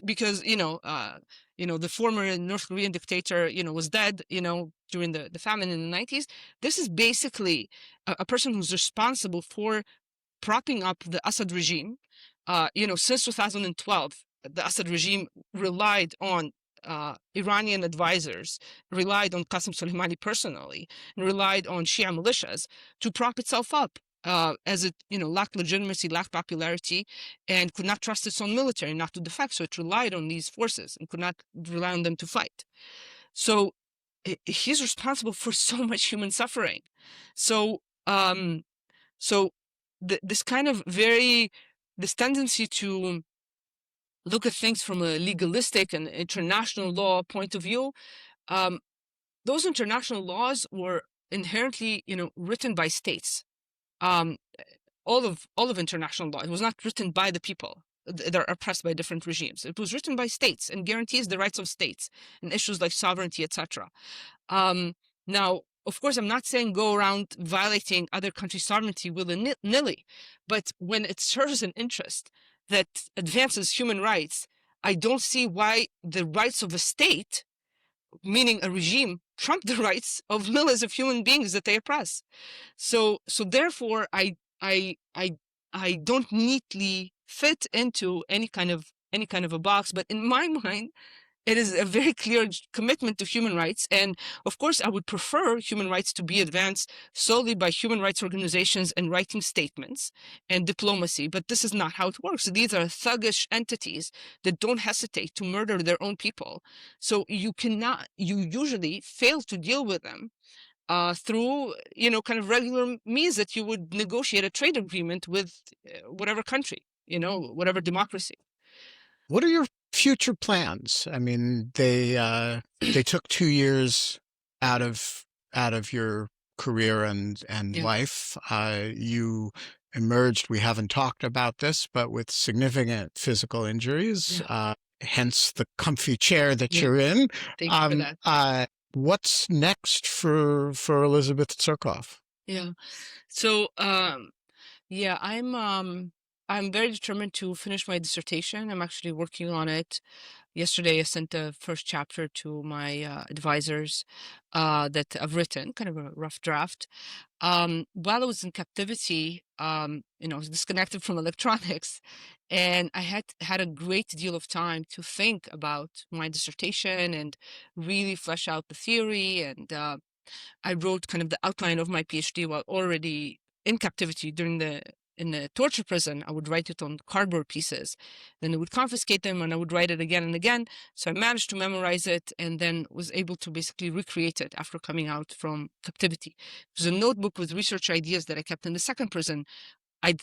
Because the former North Korean dictator was dead during the famine in the 90s. This is basically a person who's responsible for propping up the Assad regime. Since 2012, the Assad regime relied on Iranian advisors, relied on Qasem Soleimani personally, and relied on Shia militias to prop itself up. As it lacked legitimacy, lacked popularity, and could not trust its own military not to defect, so it relied on these forces and could not rely on them to fight. So he's responsible for so much human suffering. So this kind of this tendency to look at things from a legalistic and international law point of view, those international laws were inherently written by states. All of international law, it was not written by the people that are oppressed by different regimes. It was written by states and guarantees the rights of states and issues like sovereignty, etc. Now, of course, I'm not saying go around violating other countries' sovereignty willy-nilly, but when it serves an interest that advances human rights, I don't see why the rights of a state, meaning a regime, trump the rights of millions of human beings that they oppress. So therefore, I don't neatly fit into any kind of a box, but in my mind, it is a very clear commitment to human rights. And of course, I would prefer human rights to be advanced solely by human rights organizations and writing statements and diplomacy. But this is not how it works. These are thuggish entities that don't hesitate to murder their own people. So you usually fail to deal with them through, kind of regular means that you would negotiate a trade agreement with whatever country, whatever democracy. What are your future plans? I mean, they took 2 years out of your career and life. You emerged, we haven't talked about this, but with significant physical injuries, hence the comfy chair that you're in. Thank you for that. What's next for Elizabeth Tsurkov? Yeah. So, I'm very determined to finish my dissertation. I'm actually working on it. Yesterday, I sent the first chapter to my advisors that I've written, kind of a rough draft. While I was in captivity, I was disconnected from electronics, and I had a great deal of time to think about my dissertation and really flesh out the theory. And I wrote kind of the outline of my PhD while already in captivity in the torture prison. I would write it on cardboard pieces. Then they would confiscate them and I would write it again and again. So I managed to memorize it and then was able to basically recreate it after coming out from captivity. It was a notebook with research ideas that I kept in the second prison. I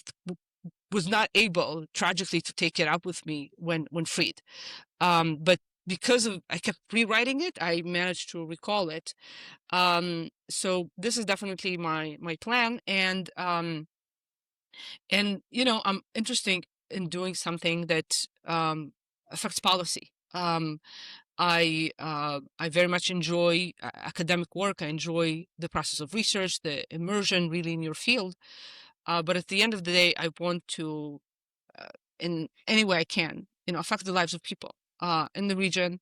was not able, tragically, to take it out with me when freed. But because I kept rewriting it, I managed to recall it. So this is definitely my plan. And I'm interested in doing something that affects policy. I very much enjoy academic work. I enjoy the process of research, the immersion really in your field. But at the end of the day, I want to, in any way I can, affect the lives of people in the region.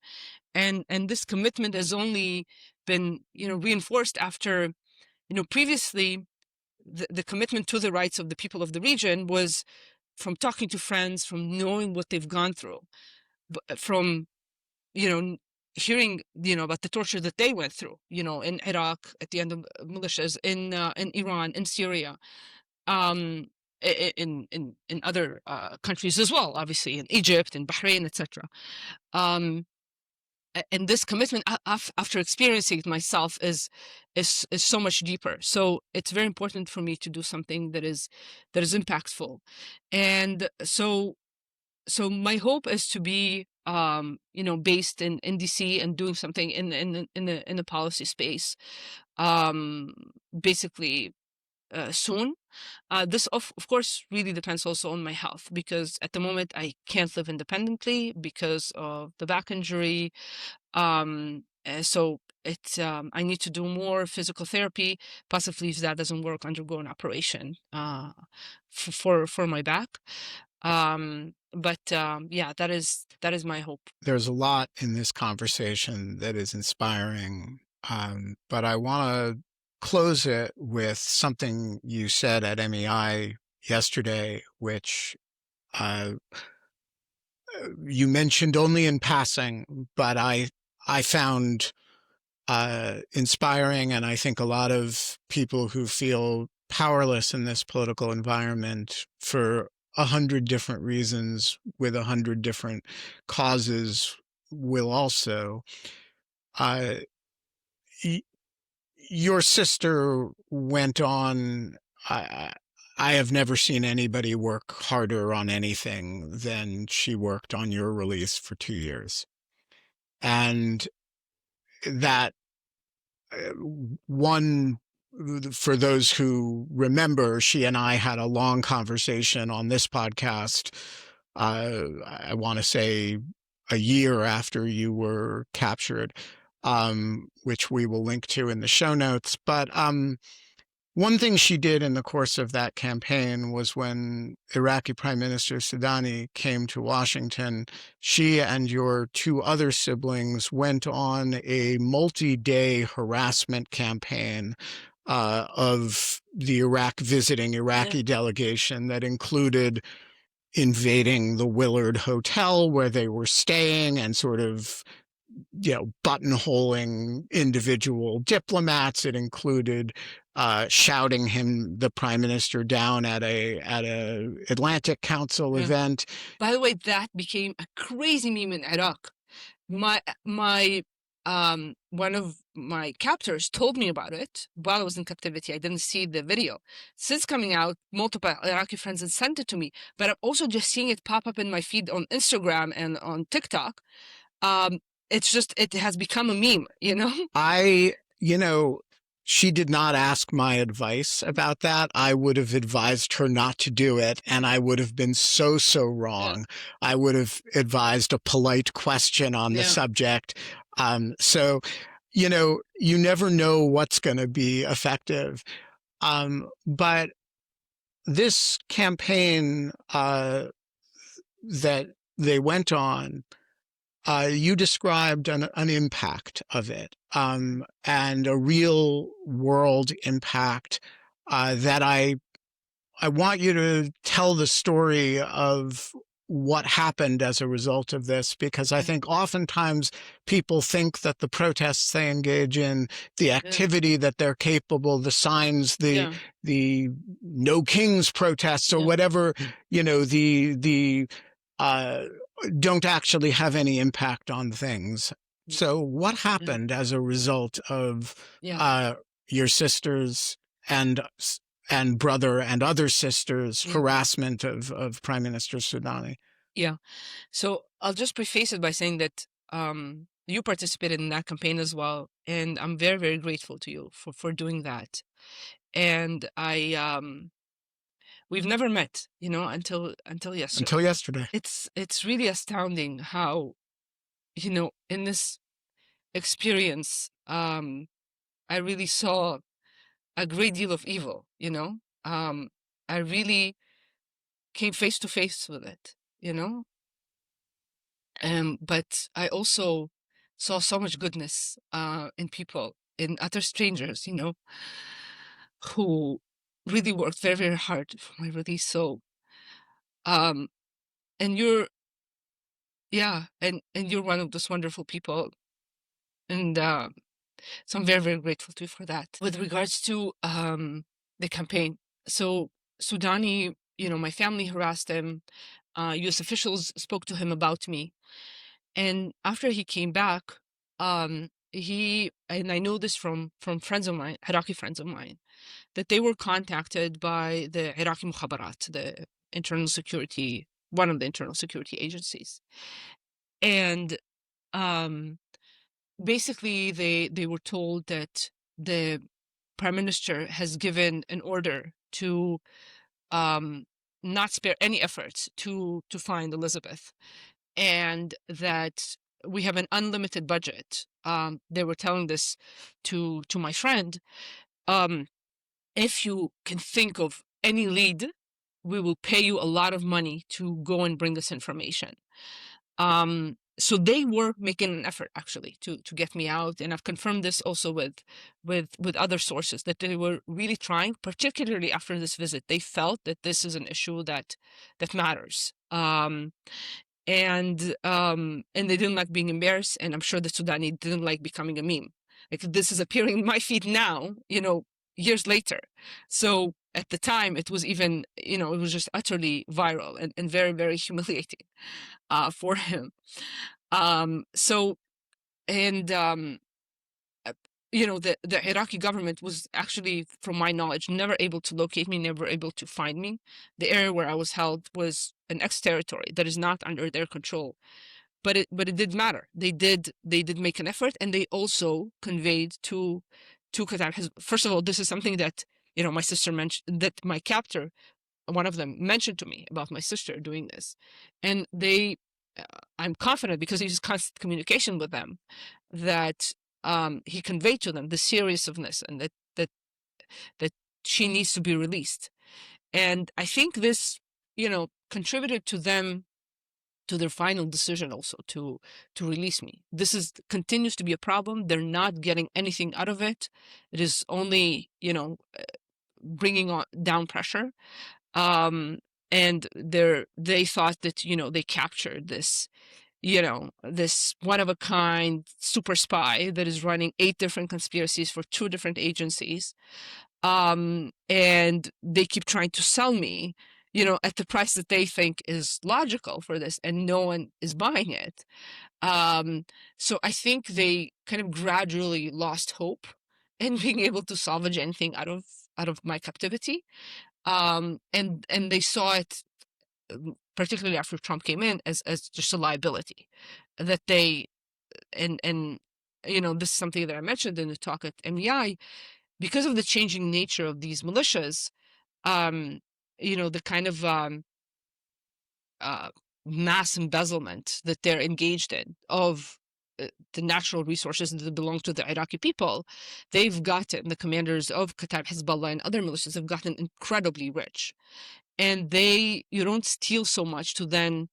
And this commitment has only been, reinforced after, previously the commitment to the rights of the people of the region was from talking to friends, from knowing what they've gone through, from hearing about the torture that they went through in Iraq at the end of militias, in Iran, in Syria, um in other countries as well, obviously in Egypt and Bahrain, etc. um and this commitment after experiencing it myself is so much deeper. So it's very important for me to do something that is impactful. And so my hope is to be based in DC and doing something in the policy space, basically soon. This of course really depends also on my health, because at the moment I can't live independently because of the back injury. So it's I need to do more physical therapy, possibly if that doesn't work, undergo an operation for my back. But yeah, that is my hope. There's a lot in this conversation that is inspiring, but I want to close it with something you said at MEI yesterday, which you mentioned only in passing, but I found inspiring, and I think a lot of people who feel powerless in this political environment for 100 different reasons with 100 different causes will also. Your sister went on. I have never seen anybody work harder on anything than she worked on your release for 2 years. And that one, for those who remember, she and I had a long conversation on this podcast. I want to say a year after you were captured, which we will link to in the show notes. But one thing she did in the course of that campaign was, when Iraqi Prime Minister Sudani came to Washington, she and your 2 other siblings went on a multi-day harassment campaign of the visiting Iraqi delegation that included invading the Willard Hotel where they were staying and sort of buttonholing individual diplomats. It included shouting the prime minister down at a Atlantic Council event. By the way, that became a crazy meme in Iraq. My one of my captors told me about it while I was in captivity. I didn't see the video. Since coming out, multiple Iraqi friends had sent it to me, but I'm also just seeing it pop up in my feed on Instagram and on TikTok. It has become a meme, She did not ask my advice about that. I would have advised her not to do it, and I would have been so wrong. I would have advised a polite question on the subject. So, you never know what's going to be effective. But this campaign that they went on, you described an impact of it, and a real world impact that I want you to tell the story of what happened as a result of this, because I think oftentimes people think that the protests they engage in, the activity that they're capable, the signs, the No Kings protests or whatever, the don't actually have any impact on things. So what happened as a result of your sisters and brother and other sisters' harassment of Prime Minister Sudani? Yeah. So I'll just preface it by saying that you participated in that campaign as well, and I'm very, very grateful to you for doing that. And we've never met, until yesterday. Until yesterday. It's really astounding how, in this experience, I really saw a great deal of evil, I really came face to face with it, but I also saw so much goodness in people, in utter strangers, who really worked very, very hard for my release. So, um, and you're one of those wonderful people, and so I'm very, very grateful to you for that. With regards to the campaign, so Sudani, my family harassed him. U.S. officials spoke to him about me, and after he came back, and I know this from friends of mine, Iraqi friends of mine, that they were contacted by the Iraqi Mukhabarat, the internal security, one of the internal security agencies, and basically they were told that the prime minister has given an order to not spare any efforts to find Elizabeth, and that we have an unlimited budget. They were telling this to my friend. If you can think of any lead, we will pay you a lot of money to go and bring us information. So they were making an effort actually to get me out, and I've confirmed this also with other sources, that they were really trying, particularly after this visit. They felt that this is an issue that matters. And they didn't like being embarrassed, and I'm sure the Sudani didn't like becoming a meme. Like, this is appearing in my feed now, years later. So at the time, it was even, it was just utterly viral and very, very humiliating for him. So, and the Iraqi government was actually, from my knowledge, never able to locate me, never able to find me. The area where I was held was an ex-territory that is not under their control. But it did matter. They did make an effort, and they also conveyed to Kata'ib Hezbollah. First of all, this is something that my sister mentioned, that my captor, one of them, mentioned to me about my sister doing this, and I'm confident, because he's in constant communication with them, that he conveyed to them the seriousness, and that she needs to be released. And I think this, contributed to their final decision also to release me. This continues to be a problem. They're not getting anything out of it. It is only, bringing down pressure. And they thought that, they captured this, this one-of-a-kind super spy that is running 8 different conspiracies for 2 different agencies. And they keep trying to sell me, at the price that they think is logical for this, and no one is buying it. So I think they kind of gradually lost hope in being able to salvage anything out of my captivity. And they saw it, particularly after Trump came in, as just a liability, that they, and this is something that I mentioned in the talk at MEI, because of the changing nature of these militias, the kind of mass embezzlement that they're engaged in of the natural resources that belong to the Iraqi people, they've gotten, the commanders of Kata'ib Hezbollah and other militias have gotten incredibly rich. And you don't steal so much to then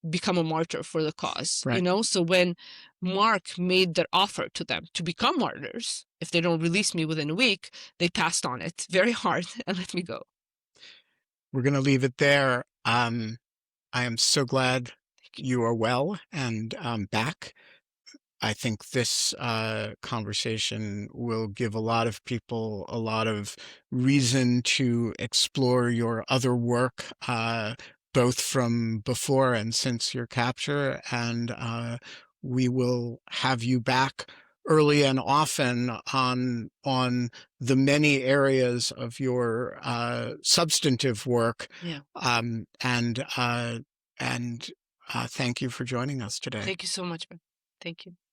become a martyr for the cause, Right. So when Mark made their offer to them to become martyrs, if they don't release me within a week, they passed on it very hard and let me go. We're going to leave it there. I am so glad you are well and back. I think this conversation will give a lot of people a lot of reason to explore your other work, both from before and since your capture. And we will have you back early and often on the many areas of your substantive work. Yeah. And thank you for joining us today. Thank you so much, man. Thank you.